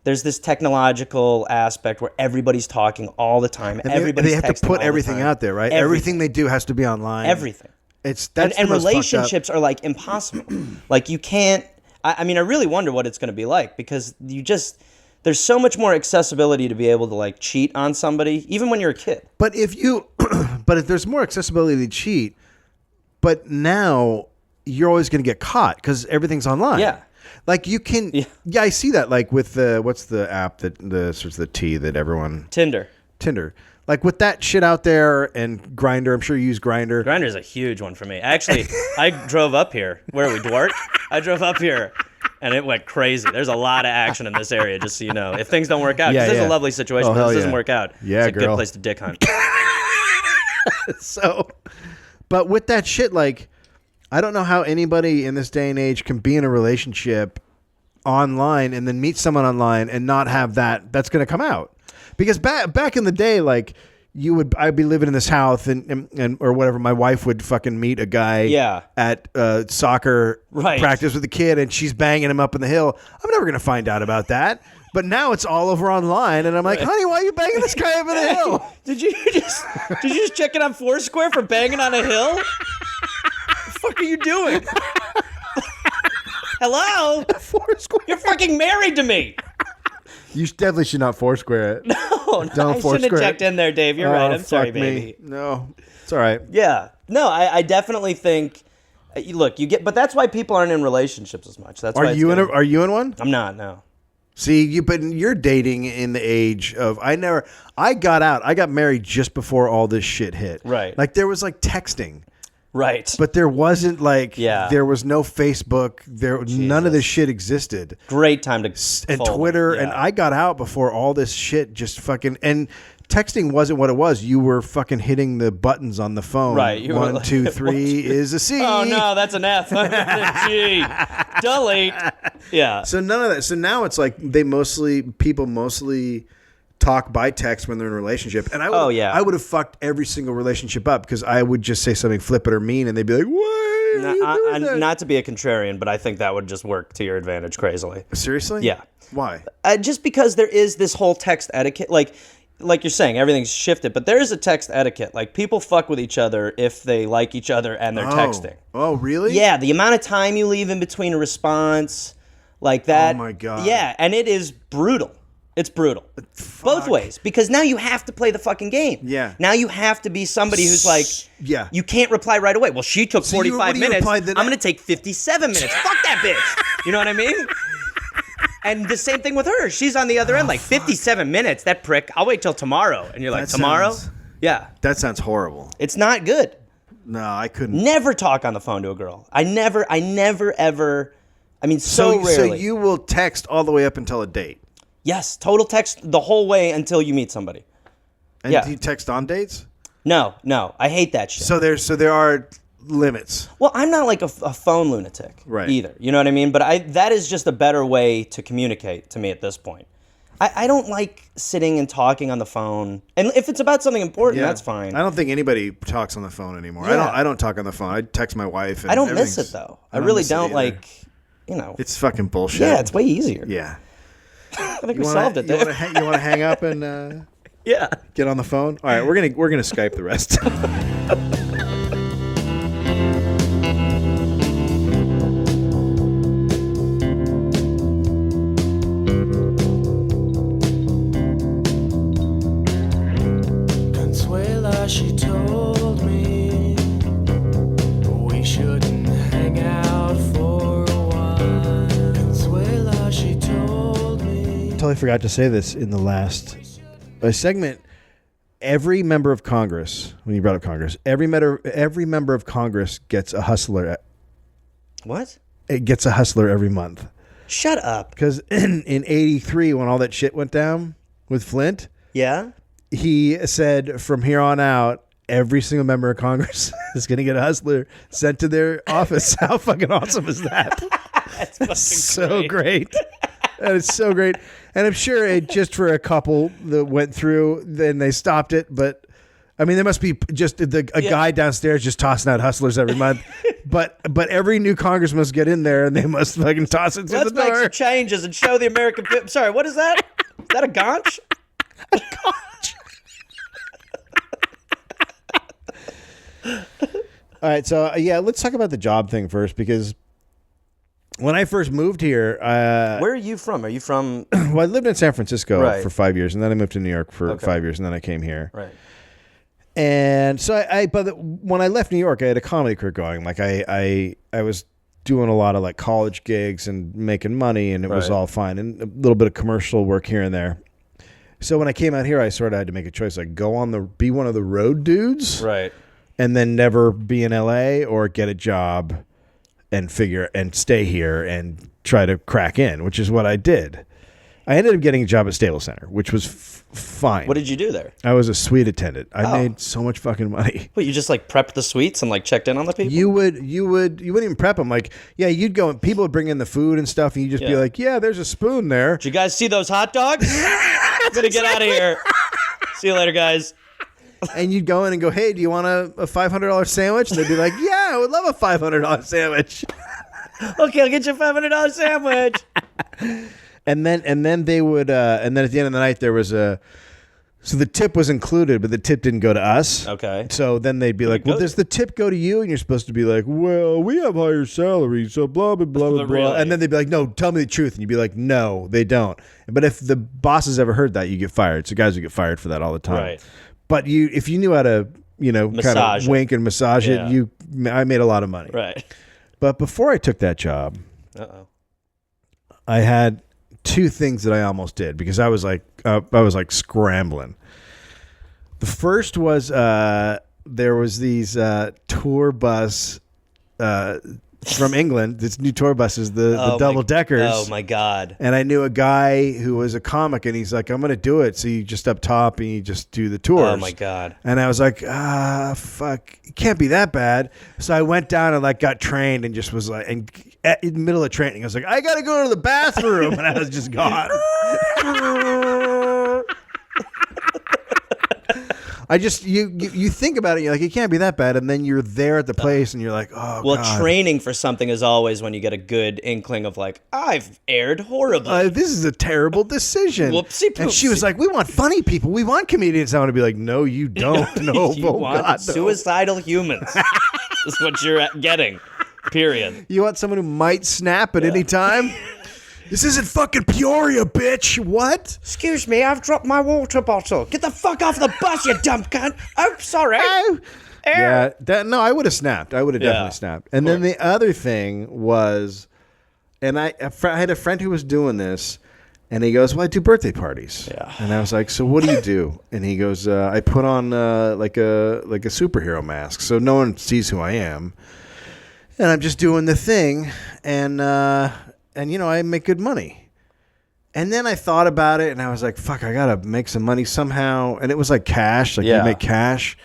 Speaker 2: there's this technological aspect where everybody's talking all the time. Everybody's
Speaker 1: they have to
Speaker 2: texting
Speaker 1: put
Speaker 2: all the
Speaker 1: everything
Speaker 2: time.
Speaker 1: out there, right? Everything they do has to be online.
Speaker 2: Everything.
Speaker 1: That's
Speaker 2: And
Speaker 1: the most fucked up.
Speaker 2: relationships are like impossible. Like you can't, I mean, I really wonder what it's going to be like, because there's so much more accessibility to be able to like cheat on somebody, even when you're a kid.
Speaker 1: But if there's more accessibility to cheat, but now you're always going to get caught because everything's online.
Speaker 2: Yeah.
Speaker 1: Like you can. Yeah, I see that. Like with what's the app that starts the T that everyone
Speaker 2: Tinder.
Speaker 1: Like with that shit out there and Grindr. I'm sure you use Grindr.
Speaker 2: Grindr's a huge one for me. Actually, I drove up here. Where are we, Dwart? I drove up here, and it went crazy. There's a lot of action in this area, just so you know. If things don't work out,
Speaker 1: Yeah,
Speaker 2: because there's
Speaker 1: yeah.
Speaker 2: a lovely situation,
Speaker 1: Oh,
Speaker 2: but
Speaker 1: hell
Speaker 2: if this doesn't
Speaker 1: yeah.
Speaker 2: work out,
Speaker 1: Yeah,
Speaker 2: it's a
Speaker 1: girl.
Speaker 2: good place to dick hunt.
Speaker 1: So, but with that shit, like, I don't know how anybody in this day and age can be in a relationship online and then meet someone online and not have that's going to come out. Because back in the day, like, I'd be living in this house and or whatever. My wife would fucking meet a guy at soccer practice with a kid, and she's banging him up in the hill. I'm never going to find out about that. But now it's all over online, and I'm like, honey, why are you banging this guy up in the hill?
Speaker 2: Did you just check it on Foursquare for banging on a hill? What the fuck are you doing? Hello?
Speaker 1: Foursquare.
Speaker 2: You're fucking married to me.
Speaker 1: You definitely should not Foursquare it.
Speaker 2: No,
Speaker 1: Don't
Speaker 2: I shouldn't have
Speaker 1: Foursquare.
Speaker 2: checked in there, Dave. You're right. I'm sorry,
Speaker 1: fuck me.
Speaker 2: baby.
Speaker 1: No, it's all right.
Speaker 2: Yeah. No, I definitely think. Look, but that's why people aren't in relationships as much. That's why
Speaker 1: Are you in one?
Speaker 2: I'm not. No.
Speaker 1: See, you're dating in the age of I got out. I got married just before all this shit hit.
Speaker 2: Right.
Speaker 1: Like there was like texting.
Speaker 2: Right.
Speaker 1: But there wasn't like,
Speaker 2: Yeah.
Speaker 1: there was no Facebook. None of this shit existed.
Speaker 2: Great time to
Speaker 1: And
Speaker 2: fold.
Speaker 1: Twitter,
Speaker 2: Yeah.
Speaker 1: and I got out before all this shit just fucking, and texting wasn't what it was. You were fucking hitting the buttons on the phone.
Speaker 2: Right. You were
Speaker 1: 1,
Speaker 2: like,
Speaker 1: 2, 3 is a C.
Speaker 2: Oh no, that's an F. G. Delete. Yeah.
Speaker 1: So none of that. So now it's like people mostly talk by text when they're in a relationship. And I would have fucked every single relationship up because I would just say something flippant or mean, and they'd be like, "Why are you doing that?"
Speaker 2: Not to be a contrarian, but I think that would just work to your advantage crazily.
Speaker 1: Seriously?
Speaker 2: Yeah.
Speaker 1: Why?
Speaker 2: Just because there is this whole text etiquette, like you're saying, everything's shifted, but there is a text etiquette. Like people fuck with each other if they like each other and they're texting.
Speaker 1: Oh, really?
Speaker 2: Yeah, the amount of time you leave in between a response, like that.
Speaker 1: Oh my God.
Speaker 2: Yeah, and it is brutal. It's brutal. Both ways. Because now you have to play the fucking game.
Speaker 1: Yeah.
Speaker 2: Now you have to be somebody who's like,
Speaker 1: Yeah.
Speaker 2: you can't reply right away. Well, she took 45
Speaker 1: what do you
Speaker 2: minutes.
Speaker 1: reply
Speaker 2: I'm
Speaker 1: the
Speaker 2: going to take 57 minutes. Fuck that bitch. You know what I mean? And the same thing with her. She's on the other end, like 57 minutes. That prick. I'll wait till tomorrow. And you're like,
Speaker 1: That
Speaker 2: tomorrow?
Speaker 1: sounds-
Speaker 2: Yeah.
Speaker 1: That sounds horrible.
Speaker 2: It's not good.
Speaker 1: No, I couldn't.
Speaker 2: Never talk on the phone to a girl. I never ever. I mean, so rarely.
Speaker 1: So you will text all the way up until a date.
Speaker 2: Yes, total text the whole way until you meet somebody.
Speaker 1: And
Speaker 2: Yeah.
Speaker 1: do you text on dates?
Speaker 2: No, I hate that shit.
Speaker 1: So there are limits.
Speaker 2: Well, I'm not like a phone lunatic
Speaker 1: Right.
Speaker 2: either. You know what I mean? But that is just a better way to communicate to me at this point. I don't like sitting and talking on the phone. And if it's about something important, that's fine.
Speaker 1: I don't think anybody talks on the phone anymore.
Speaker 2: Yeah.
Speaker 1: I don't talk on the phone. I text my wife. And
Speaker 2: I don't miss
Speaker 1: everything's-
Speaker 2: it though. I really
Speaker 1: miss it
Speaker 2: don't
Speaker 1: either.
Speaker 2: like, you know.
Speaker 1: It's fucking bullshit.
Speaker 2: Yeah, it's way easier.
Speaker 1: Yeah.
Speaker 2: I think we solved it,
Speaker 1: You
Speaker 2: Dave.
Speaker 1: want to hang up and
Speaker 2: Yeah.
Speaker 1: get on the phone? All right, we're gonna Skype the rest.
Speaker 3: Consuela, she told me we shouldn't hang out for a while. Consuela, she told me.
Speaker 1: Totally forgot to say this in the last segment. Every member of Congress, when you brought up Congress, every member of Congress gets a hustler.
Speaker 2: What?
Speaker 1: It gets a hustler every month.
Speaker 2: Shut up.
Speaker 1: Because in '83, when all that shit went down with Flint,
Speaker 2: Yeah?
Speaker 1: he said from here on out, every single member of Congress is going to get a hustler sent to their office. How fucking awesome is that?
Speaker 2: That's fucking
Speaker 1: So great. That is so great. And I'm sure it just for a couple that went through, then they stopped it. But I mean, there must be just a guy downstairs just tossing out hustlers every month. But every new Congress must get in there and they must fucking toss it through
Speaker 2: Let's
Speaker 1: the
Speaker 2: make
Speaker 1: door.
Speaker 2: some changes and show the American people. Sorry, what is that? Is that a gaunch?
Speaker 1: All right, so let's talk about the job thing first, because when I first moved here,
Speaker 2: Where are you from? Are you from?
Speaker 1: well, I lived in San Francisco
Speaker 2: Right.
Speaker 1: for 5 years, and then I moved to New York for
Speaker 2: Okay.
Speaker 1: 5 years, and then I came here.
Speaker 2: Right.
Speaker 1: And so when I left New York, I had a comedy career going. Like I was doing a lot of like college gigs and making money, and it was
Speaker 2: Right.
Speaker 1: all fine, and a little bit of commercial work here and there. So when I came out here, I sort of had to make a choice: like be one of the road dudes,
Speaker 2: Right.
Speaker 1: and then never be in LA, or get a job and stay here and try to crack in, which is what I did. I ended up getting a job at Staples Center, which was fine.
Speaker 2: What did you do there?
Speaker 1: I was a suite attendant. I
Speaker 2: Oh.
Speaker 1: made so much fucking money.
Speaker 2: What, you just like prepped the suites and like checked in on the people?
Speaker 1: You wouldn't even prep them. Like, yeah, you'd go and people would bring in the food and stuff, and you'd just be
Speaker 2: Yeah.
Speaker 1: like, yeah, there's a spoon there.
Speaker 2: Did you guys see those hot dogs? I'm gonna get out of here. See you later, guys.
Speaker 1: And you'd go in and go, hey, do you want a $500 sandwich? And they'd be like, yeah, I would love a $500 sandwich.
Speaker 2: Okay, I'll get you a $500 sandwich.
Speaker 1: And then they would, and then at the end of the night, there was so the tip was included, but the tip didn't go to us.
Speaker 2: Okay.
Speaker 1: So then they'd be like, well,
Speaker 2: go-
Speaker 1: does the tip go to you? And you're supposed to be like, well, we have higher salary, so blah, blah, blah, blah, blah.
Speaker 2: Really?
Speaker 1: And then they'd be like, no, tell me the truth. And you'd be like, no, they don't. But if the bosses ever heard that, you get fired. So guys would get fired for that all the time.
Speaker 2: Right.
Speaker 1: But if you knew how to, kind
Speaker 2: Massage
Speaker 1: of
Speaker 2: it.
Speaker 1: wink and massage
Speaker 2: Yeah.
Speaker 1: it, I made a lot of money.
Speaker 2: Right.
Speaker 1: But before I took that job,
Speaker 2: Uh-oh.
Speaker 1: I had two things that I almost did because I was like scrambling. The first was there was these tour bus from England. This new tour buses, the double deckers.
Speaker 2: Oh my God!
Speaker 1: And I knew a guy who was a comic, and he's like, "I'm going to do it." So you just up top, and you just do the tours.
Speaker 2: Oh my God!
Speaker 1: And I was like, fuck, it can't be that bad. So I went down and like got trained, and just was like, and in the middle of training, I was like, I got to go to the bathroom, and I was just gone. I just you think about it, you're like, it can't be that bad, and then you're there at the place, and you're like, oh,
Speaker 2: Well,
Speaker 1: God.
Speaker 2: training for something is always when you get a good inkling of like, I've aired horribly.
Speaker 1: This is a terrible decision.
Speaker 2: Whoopsie
Speaker 1: And she was
Speaker 2: poopsie.
Speaker 1: like, we want funny people. We want comedians. I want to be like, no, you don't. No,
Speaker 2: You
Speaker 1: oh,
Speaker 2: want
Speaker 1: God, no.
Speaker 2: suicidal humans. Is what you're getting. Period.
Speaker 1: You want someone who might snap at any time? This isn't fucking Peoria, bitch. What?
Speaker 2: Excuse me, I've dropped my water bottle. Get the fuck off the bus, you dumb cunt. Oh, sorry.
Speaker 1: Yeah, no, I would have snapped. I would have
Speaker 2: Yeah,
Speaker 1: definitely snapped. And then the other thing was, and I had a friend who was doing this, and he goes, well, I do birthday parties.
Speaker 2: Yeah.
Speaker 1: And I was like, so what do you do? And he goes, I put on like a superhero mask, so no one sees who I am. And I'm just doing the thing, and I make good money. And then I thought about it, and I was like, fuck, I gotta make some money somehow. And it was like cash, like
Speaker 2: Yeah.
Speaker 1: you make cash.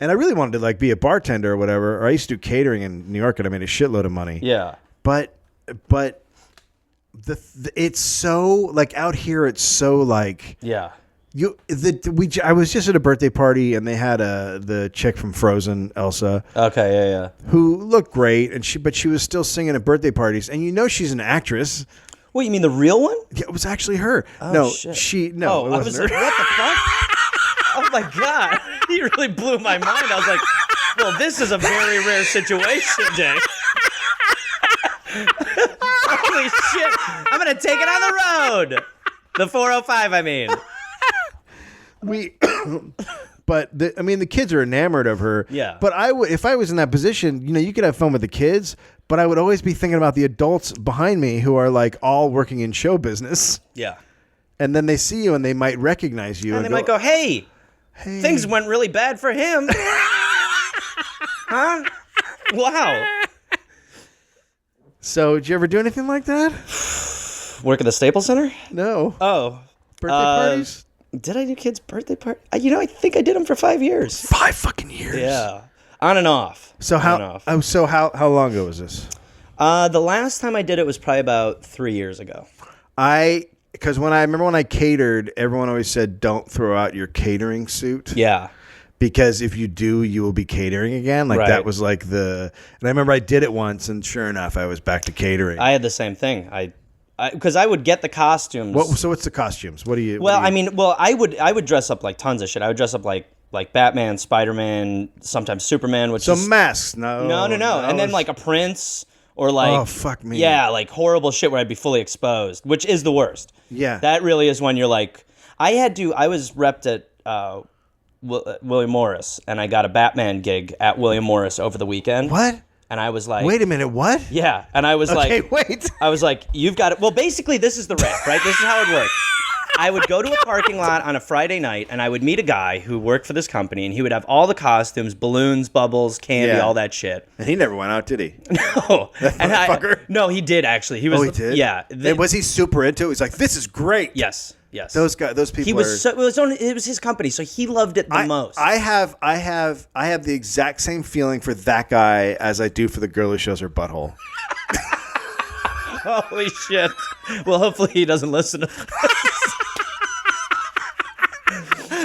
Speaker 1: And I really wanted to like be a bartender or whatever. Or I used to do catering in New York, and I made a shitload of money.
Speaker 2: Yeah.
Speaker 1: But it's so like out here, it's so like
Speaker 2: Yeah.
Speaker 1: I was just at a birthday party, and they had the chick from Frozen, Elsa.
Speaker 2: Okay, yeah.
Speaker 1: Who looked great, but she was still singing at birthday parties, and she's an actress.
Speaker 2: What, you mean the real one?
Speaker 1: Yeah, it was actually her.
Speaker 2: Oh,
Speaker 1: no,
Speaker 2: shit.
Speaker 1: it
Speaker 2: I was
Speaker 1: wasn't
Speaker 2: like,
Speaker 1: her.
Speaker 2: what the fuck? Oh my God. You really blew my mind. I was like, well, this is a very rare situation, Jay. Holy shit. I'm going to take it on the road. The 405, I mean.
Speaker 1: But the kids are enamored of her.
Speaker 2: Yeah.
Speaker 1: But if I was in that position, you could have fun with the kids, but I would always be thinking about the adults behind me who are like all working in show business.
Speaker 2: Yeah.
Speaker 1: And then they see you and they might recognize you.
Speaker 2: And they might go, hey, things went really bad for him. Huh? Wow.
Speaker 1: So, did you ever do anything like that?
Speaker 2: Work at the Staples Center?
Speaker 1: No.
Speaker 2: Oh.
Speaker 1: Birthday parties?
Speaker 2: Did I do kids' birthday party? I think I did them for 5 years.
Speaker 1: 5 fucking years.
Speaker 2: Yeah. On and off.
Speaker 1: So
Speaker 2: On and off.
Speaker 1: how long ago was this?
Speaker 2: The last time I did it was probably about 3 years ago.
Speaker 1: Because I remember when I catered, everyone always said, don't throw out your catering suit.
Speaker 2: Yeah.
Speaker 1: Because if you do, you will be catering again. Like
Speaker 2: Right.
Speaker 1: that was like and I remember I did it once, and sure enough, I was back to catering.
Speaker 2: I had the same thing. Because I would get the costumes.
Speaker 1: So what's the costumes? What do you?
Speaker 2: Well, I would dress up like tons of shit. I would dress up like Batman, Spider-Man, sometimes Superman, which
Speaker 1: So
Speaker 2: is
Speaker 1: masks? No.
Speaker 2: no, and then like a prince or like
Speaker 1: Oh, fuck me.
Speaker 2: Yeah, like horrible shit where I'd be fully exposed, which is the worst.
Speaker 1: Yeah.
Speaker 2: That really is when you're like, I was repped at William Morris, and I got a Batman gig at William Morris over the weekend.
Speaker 1: What?
Speaker 2: And I was like,
Speaker 1: Wait a minute. What?
Speaker 2: yeah, and I was
Speaker 1: Okay,
Speaker 2: like,
Speaker 1: wait.
Speaker 2: I was like, you've got it. Well, basically, this is the rep, right? This is how it worked. I would go to a parking lot on a Friday night, and I would meet a guy who worked for this company, and he would have all the costumes, balloons, bubbles, candy,
Speaker 1: Yeah.
Speaker 2: all that shit.
Speaker 1: And he never went out, did he?
Speaker 2: Oh, and
Speaker 1: motherfucker?
Speaker 2: no, he did actually. He was.
Speaker 1: He did.
Speaker 2: Yeah.
Speaker 1: And was he super into it? He's like, this is great.
Speaker 2: Yes.
Speaker 1: Those people.
Speaker 2: He was. It was his company, so he loved it the most.
Speaker 1: I have the exact same feeling for that guy as I do for the girl who shows her butthole.
Speaker 2: Holy shit! Well, hopefully he doesn't listen to this.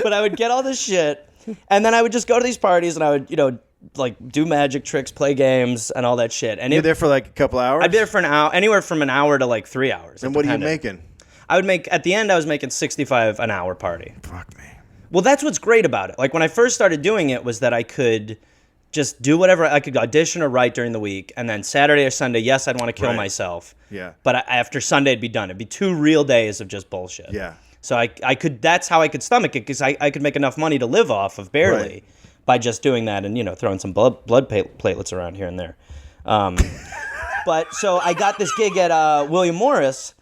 Speaker 2: But I would get all this shit, and then I would just go to these parties, and I would, like do magic tricks, play games, and all that shit. And
Speaker 1: You're there for like a couple hours.
Speaker 2: I'd be there for an hour, anywhere from an hour to like 3 hours.
Speaker 1: And
Speaker 2: It
Speaker 1: what are you
Speaker 2: depended.
Speaker 1: making?
Speaker 2: I would make at the end. I was making $65 an hour party.
Speaker 1: Fuck me.
Speaker 2: Well, that's what's great about it. Like when I first started doing it was that I could just do whatever. I could audition or write during the week, and then Saturday or Sunday, yes, I'd want to kill
Speaker 1: Right.
Speaker 2: myself.
Speaker 1: Yeah.
Speaker 2: But after Sunday, it'd be done. It'd be 2 real days of just bullshit.
Speaker 1: Yeah.
Speaker 2: So I could. That's how I could stomach it because I could make enough money to live off of barely
Speaker 1: Right.
Speaker 2: by just doing that and throwing some blood platelets around here and there. But so I got this gig at William Morris.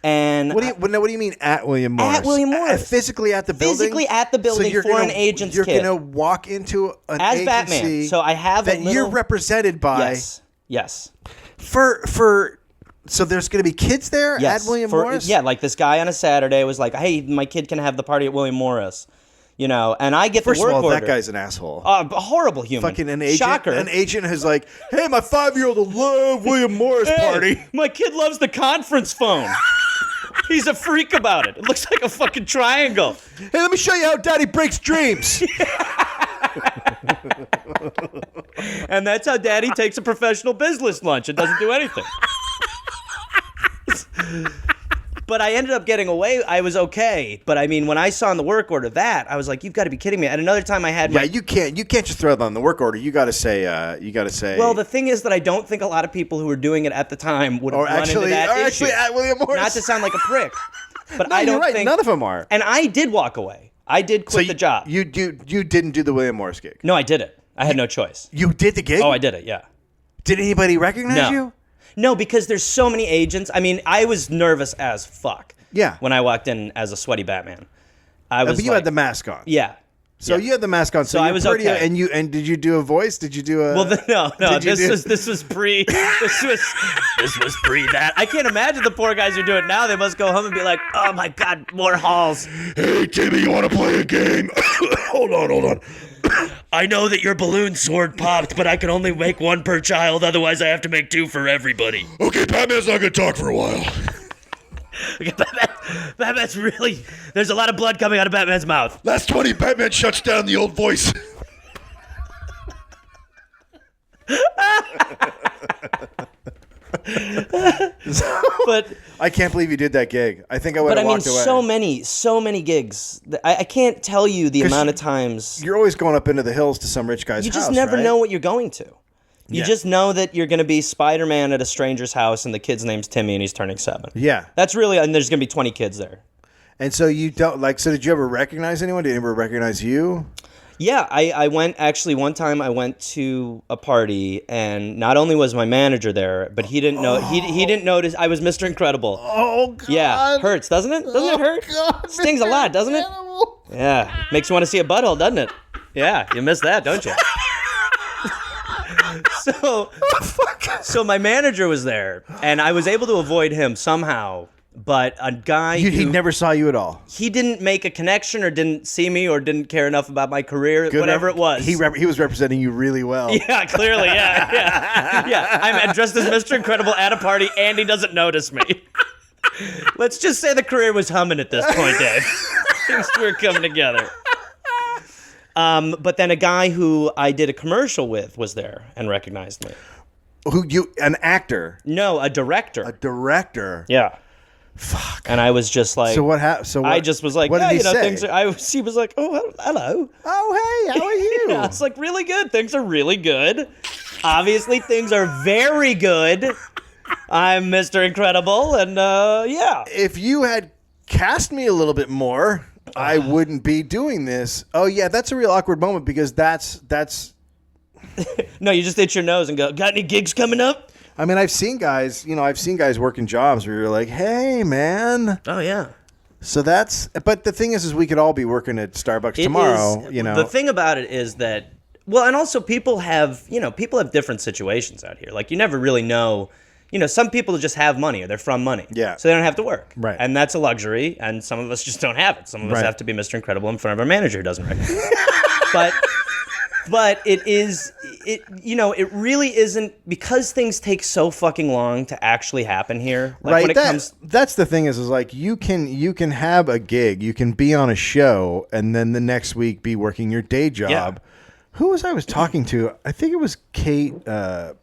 Speaker 2: And
Speaker 1: What do you mean at William Morris?
Speaker 2: At William Morris.
Speaker 1: Physically at the building?
Speaker 2: Physically at the building
Speaker 1: you're
Speaker 2: for
Speaker 1: gonna-
Speaker 2: an agent's
Speaker 1: You're
Speaker 2: kit.
Speaker 1: going to walk into an
Speaker 2: As
Speaker 1: agency
Speaker 2: Batman. So I have a
Speaker 1: that you're
Speaker 2: little-
Speaker 1: represented by.
Speaker 2: Yes.
Speaker 1: So there's going to be kids there
Speaker 2: Yes.
Speaker 1: at William Morris?
Speaker 2: Yeah, like this guy on a Saturday was like, hey, my kid can have the party at William Morris. You know, and I get
Speaker 1: First
Speaker 2: the work
Speaker 1: of all,
Speaker 2: order.
Speaker 1: that guy's an asshole.
Speaker 2: A horrible human.
Speaker 1: Fucking an agent.
Speaker 2: Shocker.
Speaker 1: An agent who's like, hey, my 5-year-old will love William Morris
Speaker 2: Hey,
Speaker 1: party.
Speaker 2: my kid loves the conference phone. He's a freak about it. It looks like a fucking triangle.
Speaker 1: Hey, let me show you how Daddy breaks dreams.
Speaker 2: And that's how Daddy takes a professional business lunch. It doesn't do anything. But I ended up getting away. I was okay. But I mean, when I saw in the work order that, I was like, you've got to be kidding me. And another time I had
Speaker 1: Yeah,
Speaker 2: my...
Speaker 1: you can't just throw it on the work order. You got to say.
Speaker 2: Well, the thing is that I don't think a lot of people who were doing it at the time would have
Speaker 1: or
Speaker 2: run
Speaker 1: actually,
Speaker 2: into that
Speaker 1: or
Speaker 2: issue.
Speaker 1: actually at William Morris.
Speaker 2: Not to sound like a prick. But
Speaker 1: No,
Speaker 2: I don't
Speaker 1: you're right.
Speaker 2: think...
Speaker 1: None of them are.
Speaker 2: And I did walk away. I did quit the job.
Speaker 1: You didn't do the William Morris gig.
Speaker 2: No, I did it. I had no choice.
Speaker 1: You did the gig?
Speaker 2: Oh, I did it, yeah.
Speaker 1: Did anybody recognize
Speaker 2: No.
Speaker 1: you?
Speaker 2: No, because there's so many agents. I mean, I was nervous as fuck.
Speaker 1: Yeah.
Speaker 2: When I walked in as a sweaty Batman. I was
Speaker 1: But you
Speaker 2: like,
Speaker 1: had the mask on.
Speaker 2: Yeah.
Speaker 1: So
Speaker 2: yeah.
Speaker 1: you had the mask on. So
Speaker 2: I
Speaker 1: you're
Speaker 2: was
Speaker 1: pretty,
Speaker 2: okay.
Speaker 1: And did you do a voice? Did you do a?
Speaker 2: Well, no.
Speaker 1: Did you do-
Speaker 2: This was pre that. I can't imagine the poor guys who do it now. They must go home and be like, oh my god, more halls.
Speaker 1: Hey Timmy, you want to play a game? Hold on.
Speaker 2: I know that your balloon sword popped, but I can only make one per child. Otherwise, I have to make two for everybody.
Speaker 1: Okay, Batman's not gonna talk for a while.
Speaker 2: Batman's really. There's a lot of blood coming out of Batman's mouth.
Speaker 1: Last 20, Batman shuts down the old voice.
Speaker 2: But
Speaker 1: I can't believe you did that gig. I think I would
Speaker 2: But I
Speaker 1: have
Speaker 2: mean,
Speaker 1: walked away.
Speaker 2: so many gigs. I can't tell you the amount of times.
Speaker 1: You're always going up into the hills to some rich guy's
Speaker 2: You
Speaker 1: house,
Speaker 2: just never
Speaker 1: right?
Speaker 2: know what you're going to. You
Speaker 1: Yeah.
Speaker 2: just know that you're going to be Spider-Man at a stranger's house, and the kid's name's Timmy, and he's turning 7.
Speaker 1: Yeah.
Speaker 2: That's really, and there's going to be 20 kids there.
Speaker 1: And so you don't like. So did you ever recognize anyone? Did anyone recognize you?
Speaker 2: Yeah, I went, actually, one time I went to a party, and not only was my manager there, but he didn't know, he didn't notice I was Mr. Incredible.
Speaker 1: Oh God!
Speaker 2: Yeah, hurts, doesn't it? Doesn't it hurt?
Speaker 1: God,
Speaker 2: Stings a lot, doesn't it? Yeah, makes you want to see a butthole, doesn't it? Yeah, you miss that, don't you? So my manager was there, and I was able to avoid him somehow. But a guy
Speaker 1: He
Speaker 2: who
Speaker 1: never saw you at all.
Speaker 2: he didn't make a connection, or didn't see me, or didn't care enough about my career, whatever it was.
Speaker 1: He was representing you really well.
Speaker 2: Yeah, clearly, yeah. I'm dressed as Mr. Incredible at a party, and he doesn't notice me. Let's just say the career was humming at this point, Dave. Things were coming together. But then a guy who I did a commercial with was there and recognized me.
Speaker 1: An actor,
Speaker 2: No, a director.
Speaker 1: a director.
Speaker 2: Yeah.
Speaker 1: Fuck.
Speaker 2: And I was just like,
Speaker 1: So what happened? So
Speaker 2: I just was like,
Speaker 1: what
Speaker 2: yeah,
Speaker 1: did he say?
Speaker 2: things are. He was like, oh, hello.
Speaker 1: Oh, hey, how are you?
Speaker 2: I was like, really good. Things are really good. Obviously, things are very good. I'm Mr. Incredible, and yeah.
Speaker 1: If you had cast me a little bit more, I wouldn't be doing this. Oh yeah, that's a real awkward moment because that's.
Speaker 2: No, you just itch your nose and go, got any gigs coming up?
Speaker 1: I mean, I've seen guys working jobs where you're like, hey man.
Speaker 2: Oh, yeah.
Speaker 1: So but the thing is we could all be working at Starbucks
Speaker 2: It
Speaker 1: tomorrow.
Speaker 2: is-
Speaker 1: You know,
Speaker 2: The thing about it is that, well, and also people have different situations out here. Like, you never really know. Some people just have money, or they're from money.
Speaker 1: Yeah.
Speaker 2: So they don't have to work.
Speaker 1: Right.
Speaker 2: And that's a luxury, and some of us just don't have it. Some of us
Speaker 1: Right.
Speaker 2: have to be Mr. Incredible in front of our manager who doesn't recognize it. But it really isn't, because things take so fucking long to actually happen here. Like,
Speaker 1: right?
Speaker 2: when it comes,
Speaker 1: That's the thing is like you can have a gig, you can be on a show, and then the next week be working your day job.
Speaker 2: Yeah.
Speaker 1: Who was I was talking to? I think it was Kate. I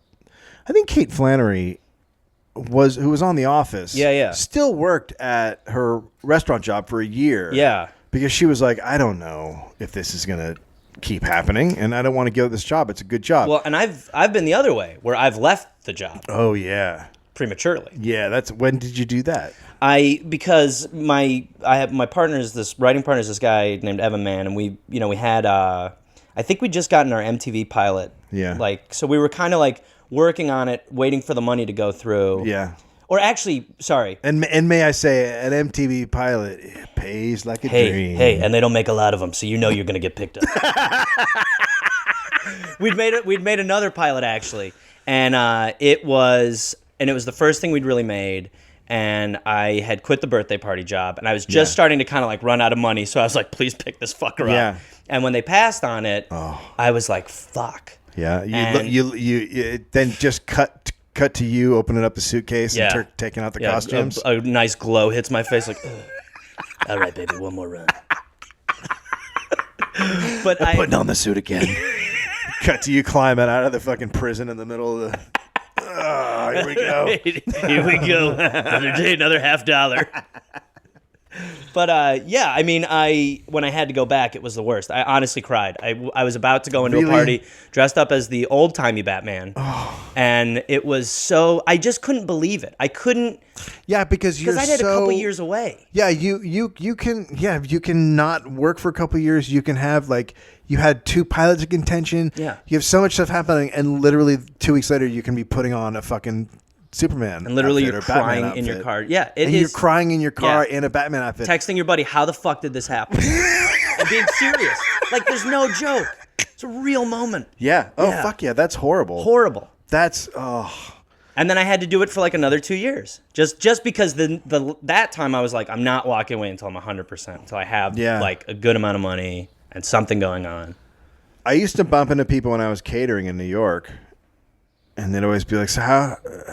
Speaker 1: think Kate Flannery who was on The Office.
Speaker 2: Yeah.
Speaker 1: Still worked at her restaurant job for a year.
Speaker 2: Yeah.
Speaker 1: Because she was like, I don't know if this is gonna keep happening, and I don't want to give this job. It's a good job.
Speaker 2: Well, and I've been the other way, where I've left the job
Speaker 1: Oh yeah.
Speaker 2: prematurely.
Speaker 1: Yeah, when did you do that?
Speaker 2: Because my partner is this writing partner is this guy named Evan Mann, and we had I think we just gotten our MTV pilot.
Speaker 1: Yeah.
Speaker 2: So we were kind of like working on it, waiting for the money to go through.
Speaker 1: Yeah.
Speaker 2: Or actually, sorry.
Speaker 1: And may I say, an MTV pilot pays like a dream.
Speaker 2: Hey, and they don't make a lot of them, so you know you're gonna get picked up. We'd made another pilot actually, and it was the first thing we'd really made. And I had quit the birthday party job, and I was just starting to kind of like run out of money. So I was like, please pick this fucker up. And when they passed on it, I was like, fuck.
Speaker 1: Yeah. You then just cut to you opening up the suitcase and taking out the costumes.
Speaker 2: A nice glow hits my face like, ugh. All right, baby, one more run. But I'm
Speaker 1: putting on the suit again. Cut to you climbing out of the fucking prison in the middle of the... Oh, here we go.
Speaker 2: Here we go. Another day, another $50. But I mean, when I had to go back, it was the worst. I honestly cried. I was about to go into a party dressed up as the old-timey Batman. And it was so... I just couldn't believe it. I couldn't...
Speaker 1: Yeah, because
Speaker 2: I had a couple years away.
Speaker 1: Yeah, you can not work for a couple years. You can have like... You had 2 pilots of contention.
Speaker 2: Yeah.
Speaker 1: You have so much stuff happening, and literally 2 weeks later, you can be putting on a fucking Superman
Speaker 2: and literally
Speaker 1: outfit
Speaker 2: you're
Speaker 1: or Batman
Speaker 2: crying
Speaker 1: outfit.
Speaker 2: in your car. Yeah,
Speaker 1: you're crying in your car in a Batman outfit.
Speaker 2: Texting your buddy, how the fuck did this happen? And being serious. Like, there's no joke. It's a real moment.
Speaker 1: Yeah. Oh, fuck yeah. That's horrible.
Speaker 2: Horrible.
Speaker 1: That's,
Speaker 2: And then I had to do it for like another 2 years. Just because that time I was like, I'm not walking away until I'm 100%. Until I have like a good amount of money and something going on.
Speaker 1: I used to bump into people when I was catering in New York. And they'd always be like, so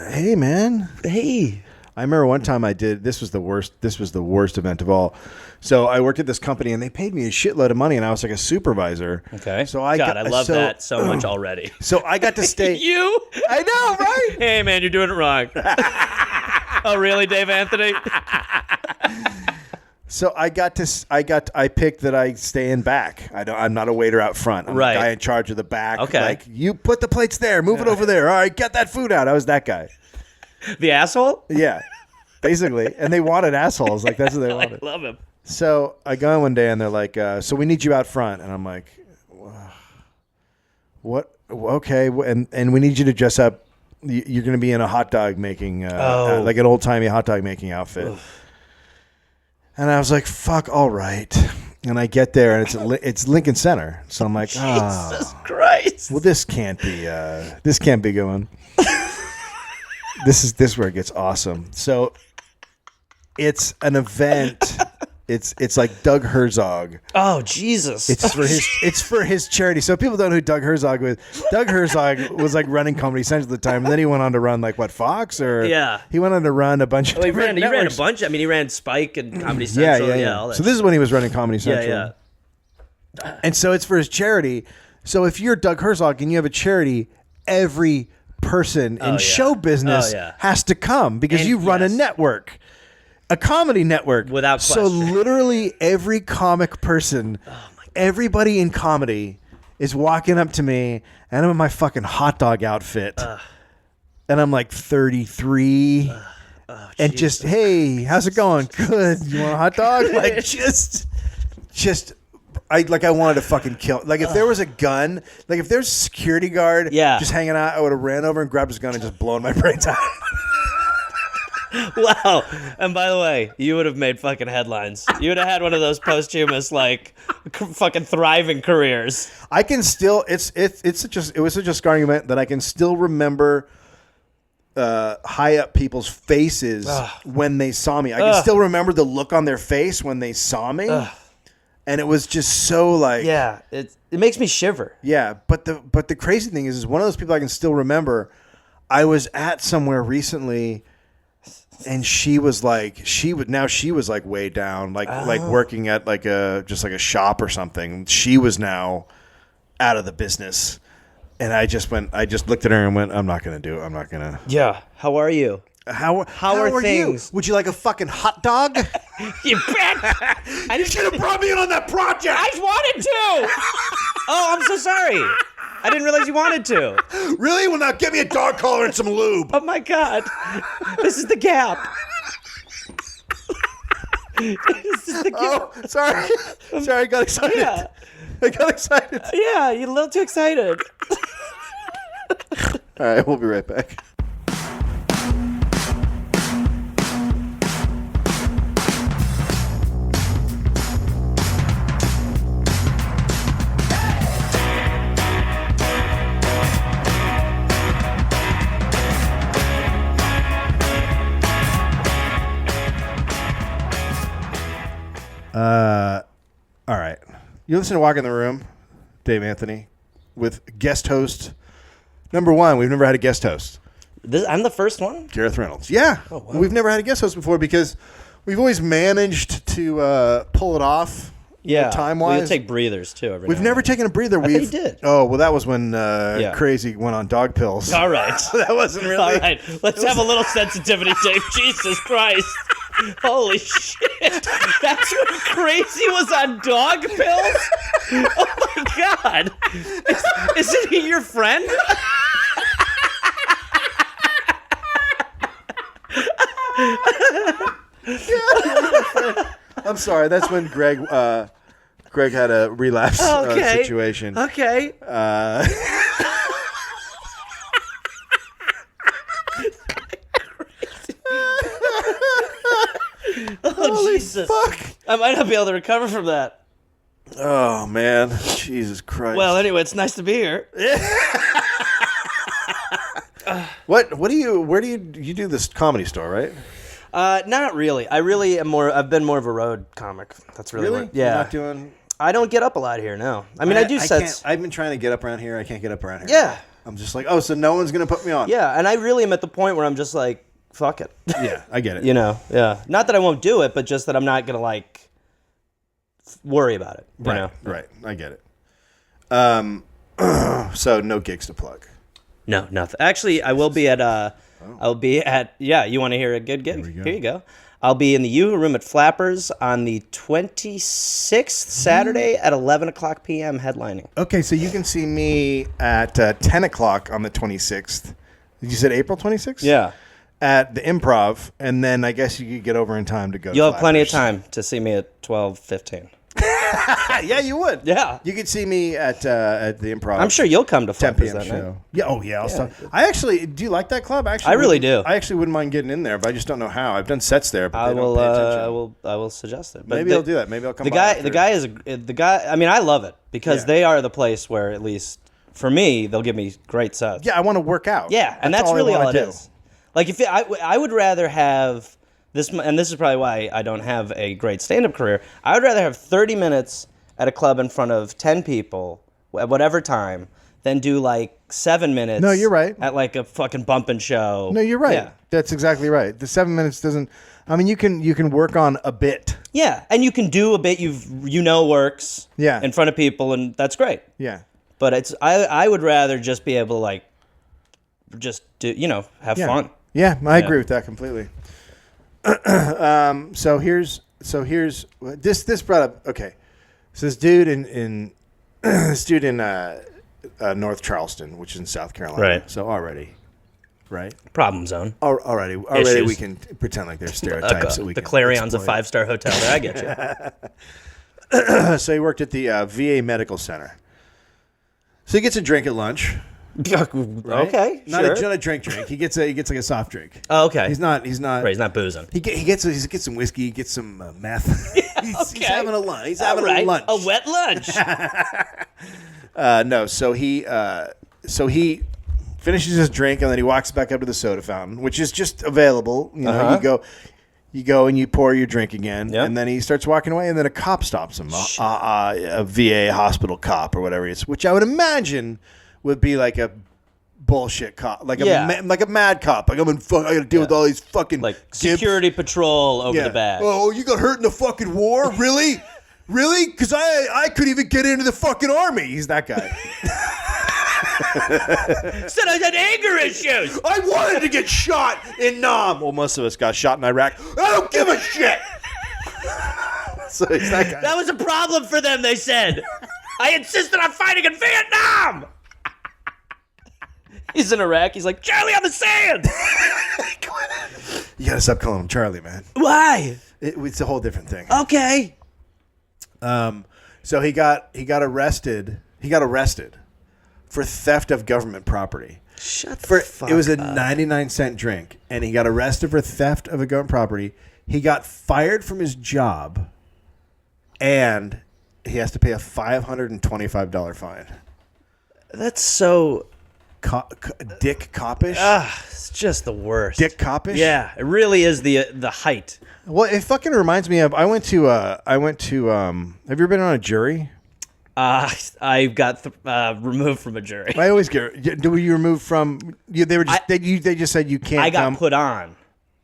Speaker 1: hey, man.
Speaker 2: Hey.
Speaker 1: I remember one time this was the worst event of all. So I worked at this company and they paid me a shitload of money and I was like a supervisor.
Speaker 2: Okay.
Speaker 1: So
Speaker 2: I love that so much already.
Speaker 1: So I got to stay.
Speaker 2: You?
Speaker 1: I know, right?
Speaker 2: Hey, man, you're doing it wrong. Oh, really, Dave Anthony?
Speaker 1: So I picked that I stay in back. I'm not a waiter out front. I'm the guy in charge of the back.
Speaker 2: Okay.
Speaker 1: Like, you put the plates there, move it over there. All right, get that food out. I was that guy.
Speaker 2: The asshole?
Speaker 1: Yeah, basically. And they wanted assholes. Like, that's what they wanted.
Speaker 2: I love him.
Speaker 1: So I go in one day and they're like, so we need you out front. And I'm like, what? Okay. And we need you to dress up. You're going to be in a hot dog making, like an old timey hot dog making outfit. Oof. And I was like, fuck, all right. And I get there and it's Lincoln Center. So I'm like,
Speaker 2: Jesus Christ.
Speaker 1: Well, this can't be going. This is where it gets awesome. So it's an event. It's like Doug Herzog.
Speaker 2: Oh, Jesus.
Speaker 1: It's for his charity. So people don't know who Doug Herzog was. Doug Herzog was like running Comedy Central at the time, and then he went on to run like Fox or
Speaker 2: he
Speaker 1: went on to run a bunch of
Speaker 2: he ran a bunch. I mean, he ran Spike and Comedy Central.
Speaker 1: Yeah. So this is when he was running Comedy Central. Yeah. And so it's for his charity. So if you're Doug Herzog and you have a charity, every person in show business has to come because you run a network. A comedy network.
Speaker 2: Without question.
Speaker 1: So literally every comic person, everybody in comedy is walking up to me and I'm in my fucking hot dog outfit. And I'm like 33. And just, hey, how's it going? Good. You want a hot dog? Like I wanted to fucking kill. Like if there was a gun, like if there's a security guard just hanging out, I would have ran over and grabbed his gun and just blown my brains out.
Speaker 2: Wow. And by the way, you would have made fucking headlines. You would have had one of those posthumous, like, fucking thriving careers. I can still, it was such a scarring event that I can still remember high up people's faces when they saw me. I can still remember the look on their face when they saw me. And it was just so like... Yeah, it makes me shiver. Yeah, but the crazy thing is one of those people I can still remember, I was at somewhere recently... And she was like way down, like working at like a shop or something. She was now out of the business. And I just looked at her and went, I'm not going to do it. I'm not going to. Yeah. How are you? How are things? You? Would you like a fucking hot dog? You bet. You should have brought me in on that project. I wanted to. Oh, I'm so sorry. I didn't realize you wanted to. Really? Well, now get me a dog collar and some lube. Oh, my God. This is the Gap. This is the Gap. Oh, sorry. Sorry, I got excited. Yeah. I got excited. Yeah, you're a little too excited. All right, we'll be right back.
Speaker 1: All right. You listen to Walk in the Room, Dave Anthony, with guest host number one. We've never had a guest host.
Speaker 2: I'm the first one?
Speaker 1: Gareth Reynolds. Yeah.
Speaker 2: Oh, wow.
Speaker 1: We've never had a guest host before because we've always managed to pull it off.
Speaker 2: Yeah.
Speaker 1: Time-wise.
Speaker 2: We take breathers, too.
Speaker 1: We've never taken a breather.
Speaker 2: I thought you did.
Speaker 1: Oh, well, that was when Crazy went on dog pills.
Speaker 2: All right.
Speaker 1: That wasn't really.
Speaker 2: All right. Let's have a little sensitivity, Dave. Jesus Christ. Holy shit. That's when Crazy was on dog pills? Oh, my God. Isn't he your friend?
Speaker 1: I'm sorry. That's when Greg had a relapse situation.
Speaker 2: Okay. Oh, Jesus.
Speaker 1: Fuck.
Speaker 2: I might not be able to recover from that.
Speaker 1: Oh man, Jesus Christ.
Speaker 2: Well, anyway, it's nice to be here.
Speaker 1: What do you do this comedy store, right?
Speaker 2: Not really. I really am I've been more of a road comic. That's really
Speaker 1: Really?
Speaker 2: what- yeah.
Speaker 1: You're not doing.
Speaker 2: I don't get up a lot here, no. I mean, I do sets.
Speaker 1: I've been trying to get up around here. I can't get up around here.
Speaker 2: Yeah.
Speaker 1: I'm just like, oh, so no one's gonna put me on.
Speaker 2: Yeah, and I really am at the point where I'm just like, fuck it.
Speaker 1: Yeah, I get it.
Speaker 2: You know, yeah. Not that I won't do it, but just that I'm not going to, like, worry about it. You know?
Speaker 1: Right. I get it. So no gigs to plug.
Speaker 2: No, nothing. Actually, I will be at, you want to hear a good gig?
Speaker 1: we go.
Speaker 2: Here you go. I'll be in the Yoo-Hoo Room at Flappers on the 26th, Saturday at 11 o'clock p.m. headlining.
Speaker 1: Okay, so you can see me at 10 o'clock on the 26th. You said April 26th?
Speaker 2: Yeah.
Speaker 1: At the Improv, and then I guess you could get over in time to go.
Speaker 2: You'll
Speaker 1: to
Speaker 2: have plenty of
Speaker 1: Flappers.
Speaker 2: time to see me at 12:15.
Speaker 1: Yeah, you would.
Speaker 2: Yeah.
Speaker 1: You could see me at the Improv.
Speaker 2: I'm sure you'll come to
Speaker 1: 10
Speaker 2: Flappers
Speaker 1: p.m.
Speaker 2: that
Speaker 1: show.
Speaker 2: night.
Speaker 1: Yeah. Oh yeah. I'll stop. I actually do. You like that club? Actually,
Speaker 2: I really do.
Speaker 1: I actually wouldn't mind getting in there, but I just don't know how. I've done sets there, but
Speaker 2: I
Speaker 1: they
Speaker 2: will.
Speaker 1: don't pay attention.
Speaker 2: I will suggest it. But
Speaker 1: Maybe I'll do that. Maybe I'll come.
Speaker 2: The
Speaker 1: by
Speaker 2: guy.
Speaker 1: after.
Speaker 2: The guy. I mean, I love it because
Speaker 1: Yeah.
Speaker 2: they are the place where, at least for me, they'll give me great sets.
Speaker 1: Yeah, I want to work out.
Speaker 2: Yeah, and that's
Speaker 1: I
Speaker 2: really
Speaker 1: wanna
Speaker 2: all it
Speaker 1: do.
Speaker 2: is. Like, I would rather have this, and this is probably why I don't have a great stand-up career. I would rather have 30 minutes at a club in front of 10 people at whatever time than do like 7 minutes.
Speaker 1: No, you're right.
Speaker 2: At like a fucking bumping show.
Speaker 1: No, you're right.
Speaker 2: Yeah.
Speaker 1: That's exactly right. The 7 minutes doesn't. I mean, you can work on a bit.
Speaker 2: Yeah, and you can do a bit works.
Speaker 1: Yeah.
Speaker 2: In front of people, and that's great.
Speaker 1: Yeah.
Speaker 2: But I would rather just be able to like just do have
Speaker 1: Yeah.
Speaker 2: fun.
Speaker 1: Yeah, I agree with that completely. So here's this brought up. Okay, so this dude in North Charleston, which is in South Carolina.
Speaker 2: Right.
Speaker 1: So already, right?
Speaker 2: Problem zone.
Speaker 1: Already
Speaker 2: Issues.
Speaker 1: we can pretend like there's stereotypes. that we
Speaker 2: The
Speaker 1: can
Speaker 2: Clarion's a
Speaker 1: exploit.
Speaker 2: 5-star hotel. There, I get you.
Speaker 1: So he worked at the VA Medical Center. So he gets a drink at lunch. Right?
Speaker 2: Okay,
Speaker 1: Not
Speaker 2: sure.
Speaker 1: a drink. He gets like a soft drink.
Speaker 2: Oh, okay.
Speaker 1: He's not.
Speaker 2: Right, he's not boozing.
Speaker 1: He gets some whiskey. He gets some meth. He's having a lunch. He's having
Speaker 2: All right,
Speaker 1: a lunch.
Speaker 2: a wet lunch.
Speaker 1: No, so he finishes his drink and then he walks back up to the soda fountain, which is just available. You know, you go and you pour your drink again,
Speaker 2: Yep.
Speaker 1: and then he starts walking away, and then a cop stops him, a VA hospital cop or whatever it is, which I would imagine would be like a bullshit cop, like a mad cop. Like I got to deal with all these fucking
Speaker 2: Like
Speaker 1: gimps.
Speaker 2: security patrol over the bag.
Speaker 1: Oh, you got hurt in the fucking war? Really? Really? Because I couldn't even get into the fucking army. He's that guy.
Speaker 2: Said I had anger issues.
Speaker 1: I wanted to get shot in Nam. Well, most of us got shot in Iraq. I don't give a shit. So he's that guy.
Speaker 2: That was a problem for them, they said. I insisted on fighting in Vietnam. He's in Iraq. He's like, Charlie on the sand.
Speaker 1: You gotta stop calling him Charlie, man.
Speaker 2: Why?
Speaker 1: It's a whole different thing.
Speaker 2: Okay.
Speaker 1: So he got arrested. He got arrested for theft of government property.
Speaker 2: Shut the fuck
Speaker 1: It was a
Speaker 2: up.
Speaker 1: 99-cent drink, and he got arrested for theft of a government property. He got fired from his job, and he has to pay a $525 fine.
Speaker 2: That's so
Speaker 1: Dick Coppish.
Speaker 2: It's just the worst.
Speaker 1: Dick Coppish.
Speaker 2: Yeah, it really is the height.
Speaker 1: Well, it fucking reminds me of. I went to. Have you ever been on a jury?
Speaker 2: I got removed from a jury.
Speaker 1: I always get. Were you removed from? They were just. They just said you can't.
Speaker 2: I got
Speaker 1: come.
Speaker 2: put on,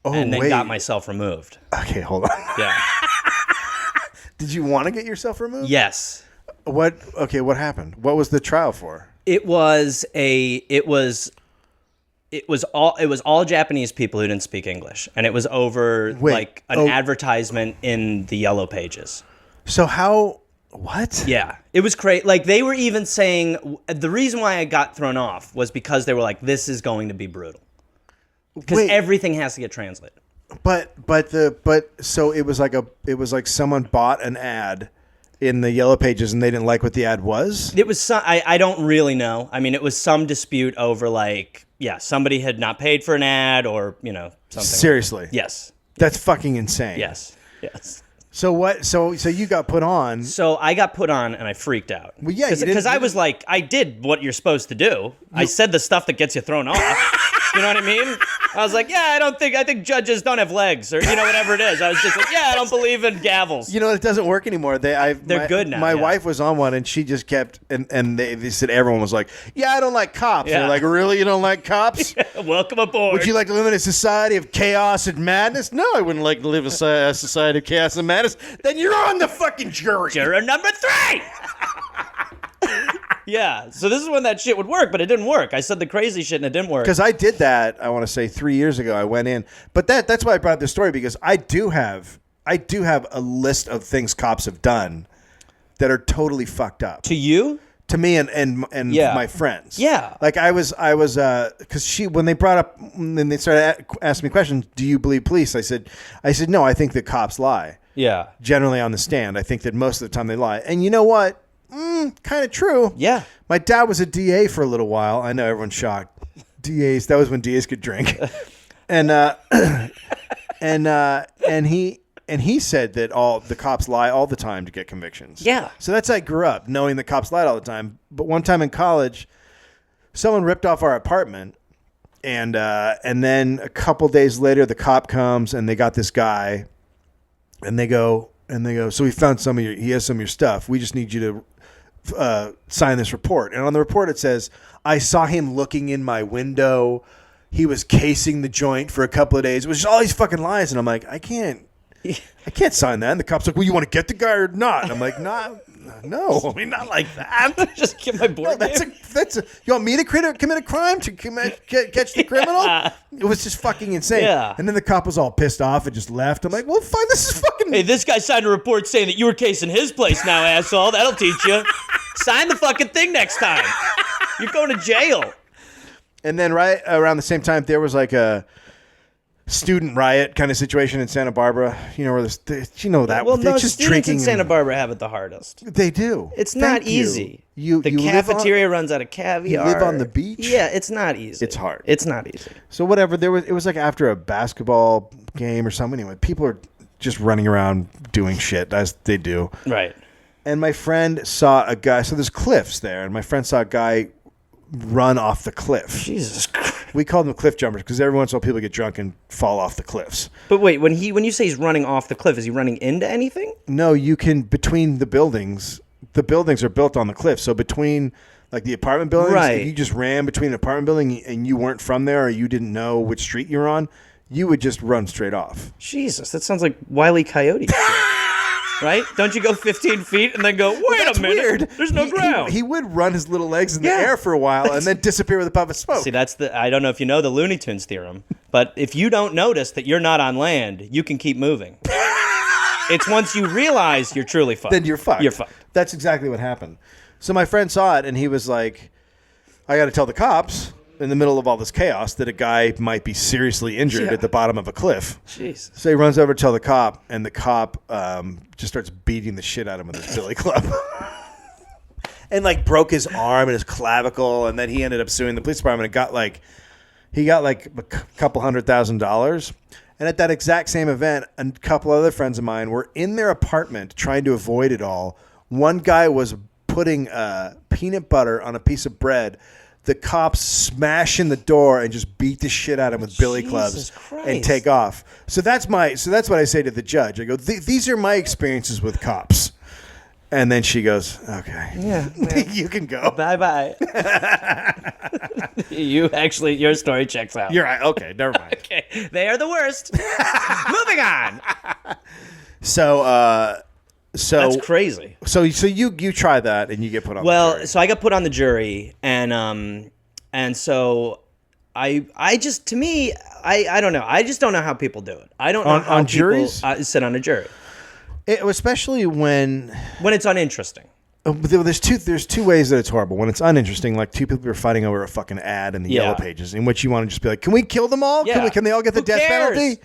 Speaker 2: and then
Speaker 1: wait.
Speaker 2: got myself removed.
Speaker 1: Okay, hold on.
Speaker 2: Yeah.
Speaker 1: Did you want to get yourself removed?
Speaker 2: Yes.
Speaker 1: What? Okay, what happened? What was the trial for?
Speaker 2: It was all Japanese people who didn't speak English, and it was over like an advertisement in the Yellow Pages.
Speaker 1: So how? What?
Speaker 2: Yeah, it was crazy. Like they were even saying the reason why I got thrown off was because they were like, "This is going to be brutal," because everything has to get translated.
Speaker 1: But so it was like someone bought an ad in the Yellow Pages and they didn't like what the ad was.
Speaker 2: It was I don't really know. I mean, it was some dispute over somebody had not paid for an ad or something.
Speaker 1: Seriously?
Speaker 2: Yes.
Speaker 1: That's fucking insane.
Speaker 2: Yes.
Speaker 1: So what? So you got put on.
Speaker 2: So I got put on and I freaked out.
Speaker 1: Well, yeah,
Speaker 2: because I was like, I did what you're supposed to do. I said the stuff that gets you thrown off. You know what I mean? I was like, I think judges don't have legs or whatever it is. I was just like, I don't believe in gavels.
Speaker 1: It doesn't work anymore. They're
Speaker 2: good now.
Speaker 1: My wife was on one and she just kept and they said everyone was like, I don't like cops.
Speaker 2: Yeah.
Speaker 1: They're like, really? You don't like cops?
Speaker 2: Welcome aboard.
Speaker 1: Would you like to live in a society of chaos and madness? No, I wouldn't like to live in a society of chaos and madness. Then you're on the fucking jury.
Speaker 2: Juror number 3. Yeah, so this is when that shit would work, but it didn't work. I said the crazy shit and it didn't work.
Speaker 1: Because I did that, I want to say 3 years ago. I went in, but that's why I brought up this story because I do have a list of things cops have done that are totally fucked up.
Speaker 2: To you?
Speaker 1: To me and my friends.
Speaker 2: Yeah.
Speaker 1: Like I was because when they brought up when they started asking me questions, do you believe police? I said no. I think that cops lie.
Speaker 2: Yeah.
Speaker 1: Generally on the stand, I think that most of the time they lie. And you know what? Kind of true.
Speaker 2: Yeah.
Speaker 1: My dad was a DA for a little while. I know everyone's shocked. DAs. That was when DAs could drink. And he said that all the cops lie all the time to get convictions.
Speaker 2: Yeah.
Speaker 1: So that's how I grew up, knowing that cops lied all the time. But one time in college, someone ripped off our apartment, and then a couple days later, the cop comes and they got this guy, and they go, so we found he has some of your stuff. We just need you to sign this report. And on the report it says, I saw him looking in my window. He was casing the joint for a couple of days. It was just all these fucking lies. And I'm like, I can't sign that. And the cop's like, well, you want to get the guy or not? And I'm like, no, I mean, not like that.
Speaker 2: Just get my board game.
Speaker 1: That's a, you want me to commit a crime to catch the criminal? It was just fucking insane.
Speaker 2: Yeah.
Speaker 1: And then the cop was all pissed off and just left. I'm like, well, fine, this is fucking...
Speaker 2: Hey, this guy signed a report saying that you were casing his place now, asshole. That'll teach you. Sign the fucking thing next time. You're going to jail.
Speaker 1: And then right around the same time, there was like a student riot kind of situation in Santa Barbara. Where that.
Speaker 2: Well,
Speaker 1: they're
Speaker 2: no,
Speaker 1: just
Speaker 2: students
Speaker 1: drinking
Speaker 2: in Santa Barbara have it the hardest.
Speaker 1: They do.
Speaker 2: It's not
Speaker 1: Thank you.
Speaker 2: easy.
Speaker 1: You
Speaker 2: cafeteria runs out of caviar.
Speaker 1: You live on the beach?
Speaker 2: Yeah, it's not easy.
Speaker 1: It's hard.
Speaker 2: It's not easy.
Speaker 1: So whatever. It was like after a basketball game or something. Anyway, people are just running around doing shit as they do.
Speaker 2: Right.
Speaker 1: And my friend saw a guy. So there's cliffs there, and my friend saw a guy run off the cliff.
Speaker 2: Jesus Christ.
Speaker 1: We called them cliff jumpers because every once in a while people get drunk and fall off the cliffs.
Speaker 2: But wait, when you say he's running off the cliff, is he running into anything?
Speaker 1: No, you can between the buildings. The buildings are built on the cliff, so between like the apartment buildings,
Speaker 2: right.
Speaker 1: If you just ran between an apartment building and you weren't from there or you didn't know which street you're on, you would just run straight off.
Speaker 2: Jesus, that sounds like Wile E. Coyote shit. Right? Don't you go 15 feet and then go, wait a minute,
Speaker 1: weird.
Speaker 2: There's no ground.
Speaker 1: He would run his little legs in the air for a while and then disappear with a puff of smoke.
Speaker 2: See, I don't know if you know the Looney Tunes theorem, but if you don't notice that you're not on land, you can keep moving. It's once you realize you're truly fucked.
Speaker 1: Then you're fucked.
Speaker 2: You're fucked.
Speaker 1: That's exactly what happened. So my friend saw it and he was like, I got to tell the cops in the middle of all this chaos that a guy might be seriously injured at the bottom of a cliff.
Speaker 2: Jesus.
Speaker 1: So he runs over to tell the cop, and the cop just starts beating the shit out of him with his billy club. And like broke his arm and his clavicle, and then he ended up suing the police department and got like a couple $100,000. And at that exact same event, a couple other friends of mine were in their apartment trying to avoid it all. One guy was putting peanut butter on a piece of bread. the cops smash in the door and just beat the shit out of him with billy
Speaker 2: Jesus
Speaker 1: clubs
Speaker 2: Christ.
Speaker 1: and take off. So that's what I say to the judge. I go, these are my experiences with cops. And then she goes, okay.
Speaker 2: Yeah.
Speaker 1: You can go.
Speaker 2: Bye-bye. Your story checks out.
Speaker 1: You're right. Okay, never mind.
Speaker 2: Okay. They are the worst. Moving on.
Speaker 1: So
Speaker 2: That's crazy.
Speaker 1: So you try that and you get put on the jury.
Speaker 2: So I got put on the jury, and so I just, to me, I don't know. I just don't know how people do it. I don't know how
Speaker 1: on
Speaker 2: people
Speaker 1: juries?
Speaker 2: Sit on a jury
Speaker 1: Especially when
Speaker 2: it's uninteresting.
Speaker 1: there's two ways that it's horrible. When it's uninteresting, like two people are fighting over a fucking ad in the
Speaker 2: Yeah.
Speaker 1: Yellow Pages, in which you want to just be like, can we kill them all?
Speaker 2: Yeah.
Speaker 1: Can they all get the
Speaker 2: Who
Speaker 1: death
Speaker 2: cares?
Speaker 1: penalty?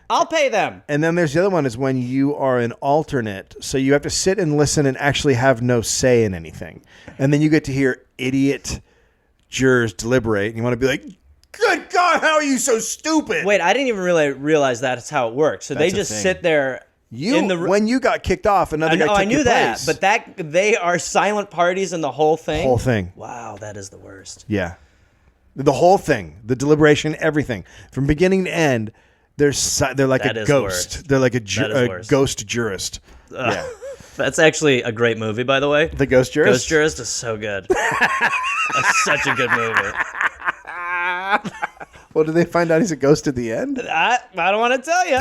Speaker 2: I'll pay them.
Speaker 1: And then there's the other one is when you are an alternate, so you have to sit and listen and actually have no say in anything. And then you get to hear idiot jurors deliberate, and you want to be like, good God, how are you so stupid?
Speaker 2: Wait, I didn't even really realize that's how it works. So
Speaker 1: That's
Speaker 2: they
Speaker 1: a
Speaker 2: just
Speaker 1: thing.
Speaker 2: sit there.
Speaker 1: When you got kicked off, another guy took
Speaker 2: I knew
Speaker 1: your
Speaker 2: that,
Speaker 1: place.
Speaker 2: but they are silent parties in the whole thing.
Speaker 1: Whole thing.
Speaker 2: Wow, that is the worst.
Speaker 1: Yeah. The whole thing, the deliberation, everything. From beginning to end, they're like
Speaker 2: That
Speaker 1: a
Speaker 2: is
Speaker 1: ghost.
Speaker 2: worst.
Speaker 1: They're like
Speaker 2: That is
Speaker 1: a
Speaker 2: worst.
Speaker 1: ghost jurist. Yeah.
Speaker 2: That's actually a great movie, by the way.
Speaker 1: The Ghost Jurist?
Speaker 2: Ghost Jurist is so good. That's such a good movie.
Speaker 1: Well, did they find out he's a ghost at the end?
Speaker 2: I don't want to tell you.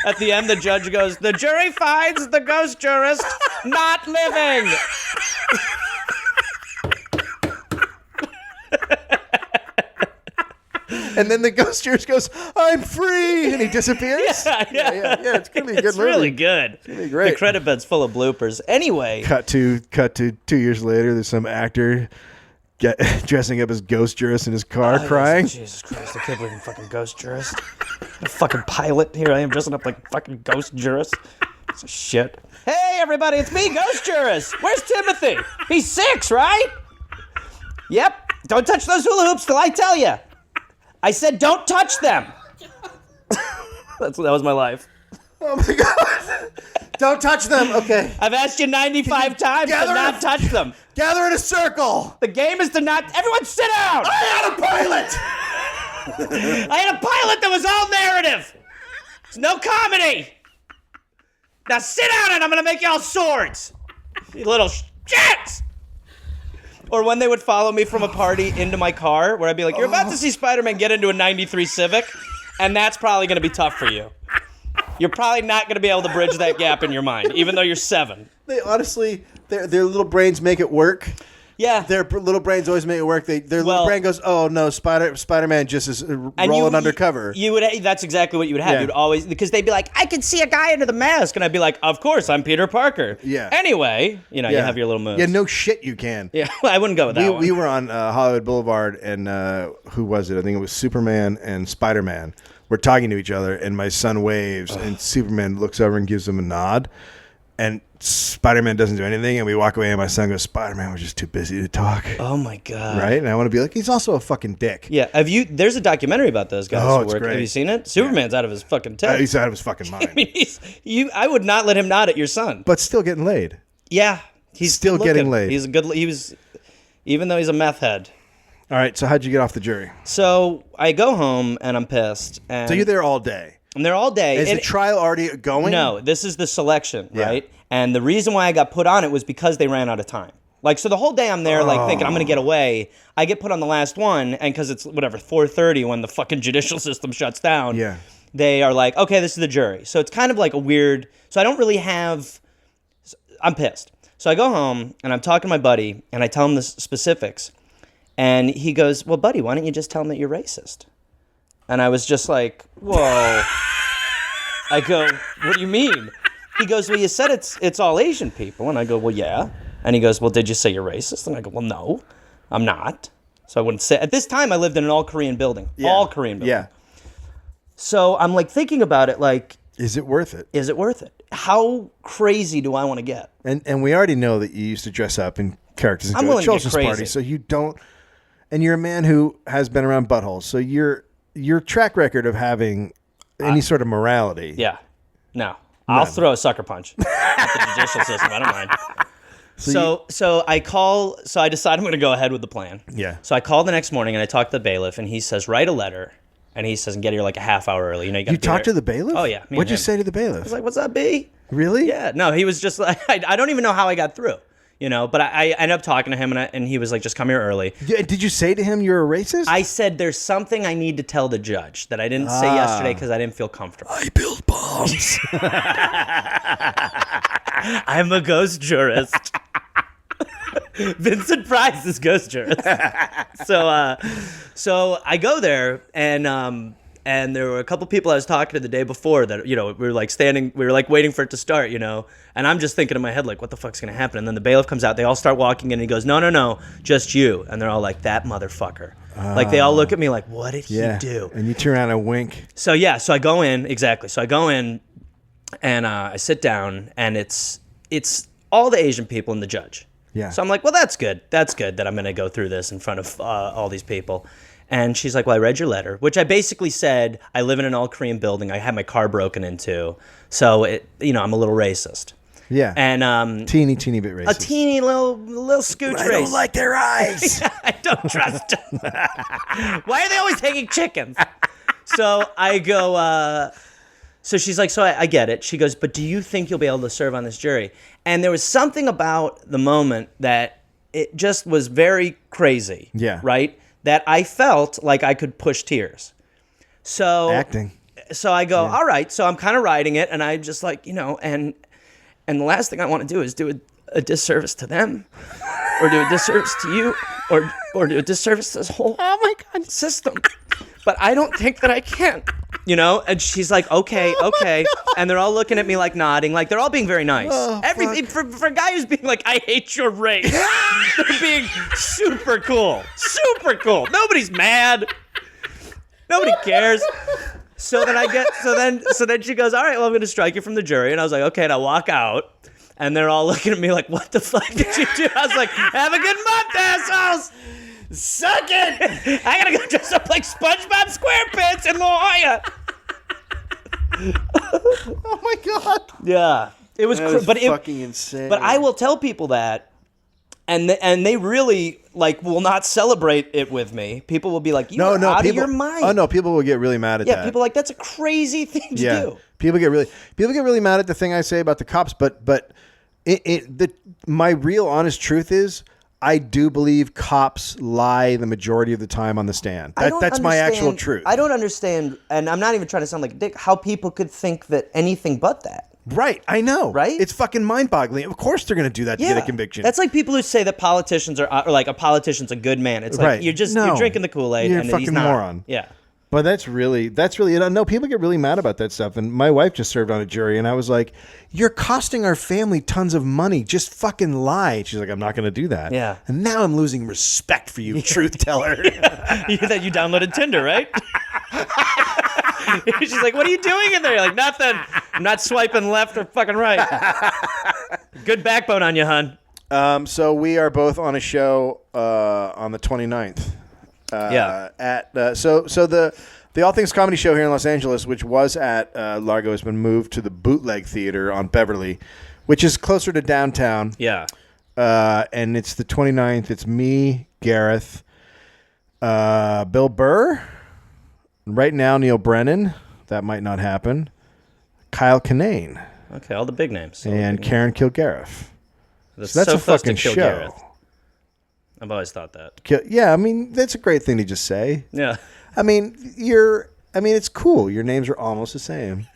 Speaker 2: At the end, the judge goes, "The jury finds the ghost jurist not living."
Speaker 1: And then the ghost jurist goes, I'm free! And he disappears?
Speaker 2: Yeah.
Speaker 1: It's going to be a good
Speaker 2: It's
Speaker 1: movie.
Speaker 2: really good.
Speaker 1: be great.
Speaker 2: The credit bed's full of bloopers. Anyway,
Speaker 1: Cut to 2 years later, there's some actor dressing up as ghost jurist in his car crying.
Speaker 2: Jesus Christ, I can't believe I'm fucking ghost jurist. I'm a fucking pilot. Here I am dressing up like fucking ghost jurist. It's a shit. Hey, everybody, it's me, ghost jurist. Where's Timothy? He's 6, right? Yep. Don't touch those hula hoops till I tell you. I said don't touch them. That was my life.
Speaker 1: Oh my God. Don't touch them. Okay.
Speaker 2: I've asked you 95 times to
Speaker 1: gather
Speaker 2: not
Speaker 1: it?
Speaker 2: touch them.
Speaker 1: Gather in a circle.
Speaker 2: The game is to not... Everyone sit down!
Speaker 1: I had a pilot.
Speaker 2: I had a pilot that was all narrative. There's no comedy. Now sit down and I'm going to make you all swords. You little shits. Or when they would follow me from a party into my car, where I'd be like, you're about to see Spider-Man get into a 93 Civic, and that's probably going to be tough for you. You're probably not going to be able to bridge that gap in your mind, even though you're 7.
Speaker 1: They honestly, their little brains make it work.
Speaker 2: Yeah.
Speaker 1: Their little brains always make it work. Their little brain goes, oh no, Spider-Man just is rolling undercover.
Speaker 2: You would. That's exactly what you would have.
Speaker 1: Yeah.
Speaker 2: You'd always, because they'd be like, I can see a guy under the mask, and I'd be like, of course, I'm Peter Parker.
Speaker 1: Yeah.
Speaker 2: Anyway, you have your little moves.
Speaker 1: Yeah, no shit you can.
Speaker 2: Yeah, I wouldn't go with that one.
Speaker 1: We were on Hollywood Boulevard, and who was it? I think it was Superman and Spider-Man. We're talking to each other, and my son waves, and Superman looks over and gives him a nod, and Spider-Man doesn't do anything, and we walk away, and my son goes, Spider-Man was just too busy to talk.
Speaker 2: Oh my God.
Speaker 1: Right? And I want to be like, he's also a fucking dick.
Speaker 2: Yeah. There's a documentary about those guys.
Speaker 1: Oh,
Speaker 2: who
Speaker 1: it's
Speaker 2: work.
Speaker 1: great.
Speaker 2: Have you seen it? Superman's out of his fucking tip.
Speaker 1: He's out of his fucking mind.
Speaker 2: I mean, I would not let him nod at your son.
Speaker 1: But still getting laid.
Speaker 2: Yeah. He's
Speaker 1: Still
Speaker 2: good
Speaker 1: getting
Speaker 2: looking.
Speaker 1: laid.
Speaker 2: He was, even though he's a meth head.
Speaker 1: All right, so how'd you get off the jury?
Speaker 2: So I go home and I'm pissed. And
Speaker 1: So you're there all day.
Speaker 2: I'm there all day.
Speaker 1: Is
Speaker 2: and
Speaker 1: the trial already going?
Speaker 2: No, this is the selection,
Speaker 1: Yeah.
Speaker 2: right? And the reason why I got put on it was because they ran out of time. Like, so the whole day I'm there, like, thinking I'm going to get away. I get put on the last one, and because it's, 4:30 when the fucking judicial system shuts down,
Speaker 1: Yeah.
Speaker 2: they are like, okay, this is the jury. So it's kind of like a weird... So I don't really have... I'm pissed. So I go home, and I'm talking to my buddy, and I tell him the specifics. And he goes, well, buddy, why don't you just tell him that you're racist? And I was just like, whoa. I go, what do you mean? He goes, well, you said it's all Asian people. And I go, well, yeah. And he goes, well, did you say you're racist? And I go, well, no, I'm not. So I wouldn't say... At this time, I lived in an all-Korean building.
Speaker 1: Yeah.
Speaker 2: All Korean building.
Speaker 1: Yeah.
Speaker 2: So I'm like thinking about it like,
Speaker 1: Is it worth it?
Speaker 2: is it worth it? How crazy do I want to get?
Speaker 1: And we already know that you used to dress up in characters and
Speaker 2: I'm
Speaker 1: go to
Speaker 2: willing to get
Speaker 1: children's
Speaker 2: crazy.
Speaker 1: parties, so you don't... And you're a man who has been around buttholes, so your track record of having any sort of morality...
Speaker 2: Yeah. No. I'll throw a sucker punch at the judicial system. I don't mind. So I call. So I decide I'm going to go ahead with the plan.
Speaker 1: Yeah.
Speaker 2: So I call the next morning and I talk to the bailiff, and he says, write a letter. And he says, get here like a half hour early. You know, you
Speaker 1: talked to the bailiff?
Speaker 2: Oh, yeah.
Speaker 1: What'd you
Speaker 2: him.
Speaker 1: say to the
Speaker 2: I
Speaker 1: bailiff?
Speaker 2: was like, what's up, B?
Speaker 1: Really?
Speaker 2: Yeah. No, he was just like, I don't even know how I got through. You know, but I ended up talking to him, and he was like, just come here early.
Speaker 1: Yeah, did you say to him you're a racist?
Speaker 2: I said, there's something I need to tell the judge that I didn't say yesterday because I didn't feel comfortable.
Speaker 1: I build bombs.
Speaker 2: I'm a ghost jurist. Vincent Price is ghost jurist. So I go there, and there were a couple people I was talking to the day before that, you know, we were like waiting for it to start, you know, and I'm just thinking in my head, like, what the fuck's going to happen? And then the bailiff comes out, they all start walking in, and he goes, no, just you. And they're all like, that motherfucker. Like, they all look at me like, what did he do?
Speaker 1: And you turn around and wink.
Speaker 2: So I go in, exactly. So I go in, and I sit down, and it's all the Asian people and the judge.
Speaker 1: Yeah.
Speaker 2: So I'm like, well, that's good. That's good that I'm going to go through this in front of all these people. And she's like, well, I read your letter, which I basically said, I live in an all-Korean building. I had my car broken into. So, I'm a little racist.
Speaker 1: Yeah.
Speaker 2: And
Speaker 1: teeny bit racist.
Speaker 2: a teeny little scooch race.
Speaker 1: I don't like their eyes.
Speaker 2: I don't trust them. Why are they always hanging chickens? So I go, so she's like, so I get it. She goes, but do you think you'll be able to serve on this jury? And there was something about the moment that it just was very crazy.
Speaker 1: Yeah.
Speaker 2: Right? That I felt like I could push tears. So
Speaker 1: acting.
Speaker 2: So I go, all right. So I'm kind of writing it, and I just like, and the last thing I want to do is do a disservice to them, or do a disservice to you, or do a disservice to this whole system. But I don't think that I can. And she's like, okay. And they're all looking at me like nodding, like they're all being very nice. Everything for a guy who's being like, I hate your race. They're being super cool. Nobody's mad. Nobody cares. So then she goes, all right, well, I'm going to strike you from the jury. And I was like, okay. And I walk out, and they're all looking at me like, what the fuck did you do? I was like, have a good month, assholes. Suck it! I gotta go dress up like SpongeBob SquarePants in La Jolla.
Speaker 1: Oh my god!
Speaker 2: Yeah, it was,
Speaker 1: fucking insane.
Speaker 2: But I will tell people that, and they really will not celebrate it with me. People will be like, "You are out of your mind."
Speaker 1: Oh no, people will get really mad at that.
Speaker 2: Yeah, people are like, that's a crazy thing to do.
Speaker 1: People get really mad at the thing I say about the cops. But my real honest truth is, I do believe cops lie the majority of the time on the stand. That's my actual truth.
Speaker 2: I don't understand, and I'm not even trying to sound like a dick, how people could think that anything but that.
Speaker 1: Right, I know.
Speaker 2: Right?
Speaker 1: It's fucking mind-boggling. Of course they're going to do that to get a conviction.
Speaker 2: That's like people who say that politicians are like, a politician's a good man. It's like, you're drinking the Kool-Aid.
Speaker 1: You're
Speaker 2: and
Speaker 1: a fucking
Speaker 2: he's not.
Speaker 1: moron.
Speaker 2: Yeah.
Speaker 1: But that's really, no, people get really mad about that stuff. And my wife just served on a jury, and I was like, you're costing our family tons of money. Just fucking lie. She's like, I'm not going to do that.
Speaker 2: Yeah.
Speaker 1: And now I'm losing respect for you, truth teller.
Speaker 2: That you downloaded Tinder, right? She's like, what are you doing in there? You're like, nothing. I'm not swiping left or fucking right. Good backbone on you, hun.
Speaker 1: So we are both on a show on the 29th. So the All Things Comedy Show here in Los Angeles, which was at Largo, has been moved to the Bootleg Theater on Beverly, which is closer to downtown.
Speaker 2: Yeah.
Speaker 1: And it's the 29th. It's me, Gareth, Bill Burr, right now Neil Brennan. That might not happen. Kyle Kinane.
Speaker 2: Okay, all the big names.
Speaker 1: And Karen Kilgariff.
Speaker 2: That's
Speaker 1: a
Speaker 2: close
Speaker 1: fucking
Speaker 2: to
Speaker 1: show.
Speaker 2: Gareth. I've always thought that.
Speaker 1: Yeah, I mean, that's a great thing to just say.
Speaker 2: Yeah.
Speaker 1: I mean, it's cool. Your names are almost the same.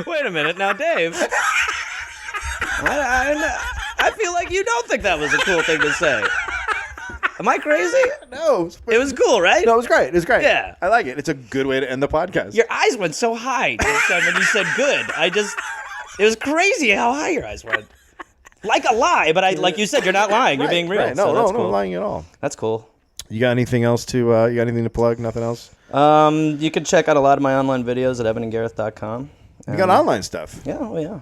Speaker 2: Wait a minute now, Dave. I feel like you don't think that was a cool thing to say. Am I crazy?
Speaker 1: No.
Speaker 2: It was cool, right?
Speaker 1: No, it was great. It was great.
Speaker 2: Yeah.
Speaker 1: I like it. It's a good way to end the podcast.
Speaker 2: Your eyes went so high this time when you said good. It was crazy how high your eyes went. Like a lie, but like you said, you're not lying. You're being real.
Speaker 1: Right. No,
Speaker 2: so that's cool.
Speaker 1: not lying at all.
Speaker 2: That's cool.
Speaker 1: You got anything else to? You got anything to plug? Nothing else?
Speaker 2: You can check out a lot of my online videos at evanandgareth.com.
Speaker 1: You got online stuff.
Speaker 2: Yeah, oh yeah.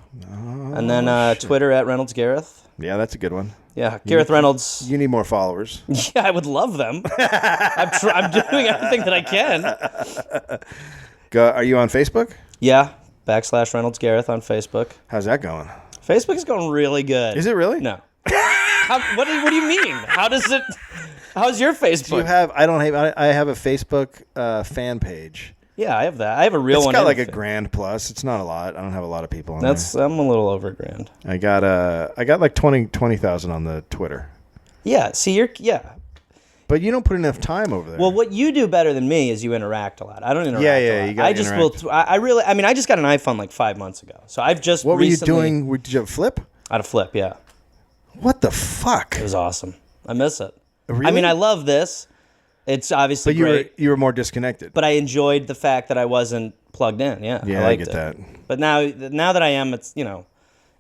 Speaker 2: And then Twitter at Reynolds Gareth.
Speaker 1: Yeah, that's a good one.
Speaker 2: Yeah, Gareth Reynolds.
Speaker 1: You need more followers.
Speaker 2: Yeah, I would love them. I'm doing everything that I can.
Speaker 1: Are you on Facebook?
Speaker 2: Yeah, /Reynolds Gareth on Facebook.
Speaker 1: How's that going?
Speaker 2: Facebook's going really good.
Speaker 1: Is it really?
Speaker 2: No. What do you mean? How's your Facebook?
Speaker 1: I have a Facebook fan page.
Speaker 2: Yeah, I have that. I have a real
Speaker 1: It's
Speaker 2: one.
Speaker 1: got like
Speaker 2: and
Speaker 1: a grand plus. It's not a lot. I don't have a lot of people on
Speaker 2: I'm a little over grand.
Speaker 1: there. I got like 20,000 on the Twitter.
Speaker 2: Yeah. See,
Speaker 1: But you don't put enough time over there.
Speaker 2: Well, what you do better than me is you interact a lot. I don't interact.
Speaker 1: Yeah,
Speaker 2: a lot.
Speaker 1: you gotta
Speaker 2: I just
Speaker 1: interact.
Speaker 2: will. I just got an iPhone like 5 months ago, so I've just.
Speaker 1: What were you
Speaker 2: recently,
Speaker 1: doing? Did you have a flip?
Speaker 2: Out of Flip, yeah.
Speaker 1: What the fuck?
Speaker 2: It was awesome. I miss it.
Speaker 1: Really?
Speaker 2: I mean, I love this. It's obviously
Speaker 1: But
Speaker 2: great,
Speaker 1: you were more disconnected.
Speaker 2: but I enjoyed the fact that I wasn't plugged in. Yeah,
Speaker 1: Yeah,
Speaker 2: I
Speaker 1: I
Speaker 2: liked
Speaker 1: get
Speaker 2: it.
Speaker 1: that.
Speaker 2: But now that I am, it's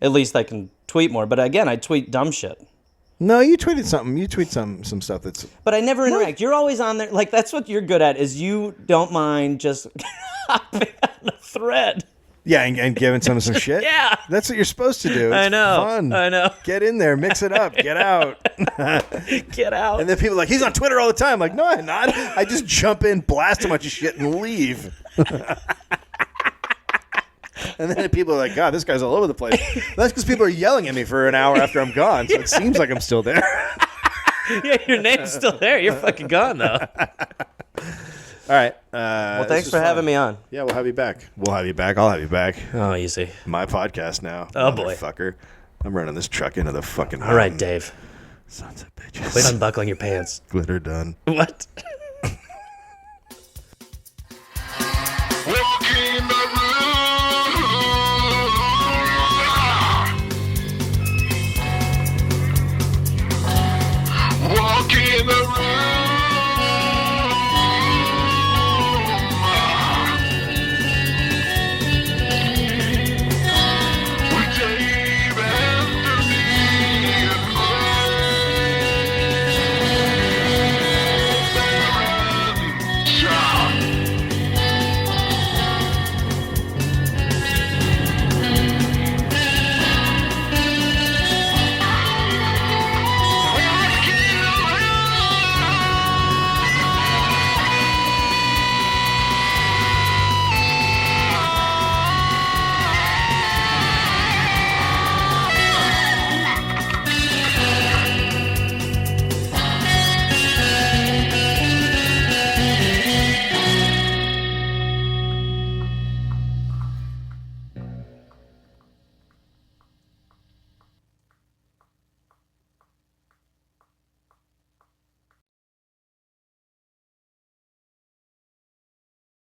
Speaker 2: at least I can tweet more. But again, I tweet dumb shit.
Speaker 1: No, you tweeted something. You tweet some stuff that's.
Speaker 2: But I never interact. You're always on there. Like that's what you're good at. Is you don't mind just hopping on a thread.
Speaker 1: Yeah, and giving some shit.
Speaker 2: Yeah.
Speaker 1: That's what you're supposed to do. It's
Speaker 2: I know.
Speaker 1: Fun.
Speaker 2: I know.
Speaker 1: Get in there, mix it up, get out.
Speaker 2: Get out.
Speaker 1: And then people are like, he's on Twitter all the time. Like, no, I'm not. I just jump in, blast a bunch of shit, and leave. And then people are like, God, this guy's all over the place. That's because people are yelling at me for an hour after I'm gone, so it seems like I'm still there.
Speaker 2: Yeah, your name's still there. You're fucking gone though.
Speaker 1: All right.
Speaker 2: Well, thanks for having me on.
Speaker 1: Yeah, we'll have you back. We'll have you back. I'll have you back.
Speaker 2: Oh, easy.
Speaker 1: My podcast now.
Speaker 2: Oh, boy.
Speaker 1: Motherfucker. I'm running this truck into the fucking
Speaker 2: All right,
Speaker 1: mountain.
Speaker 2: Dave.
Speaker 1: Sons of bitches.
Speaker 2: Quit unbuckling your pants.
Speaker 1: Glitter done.
Speaker 2: What?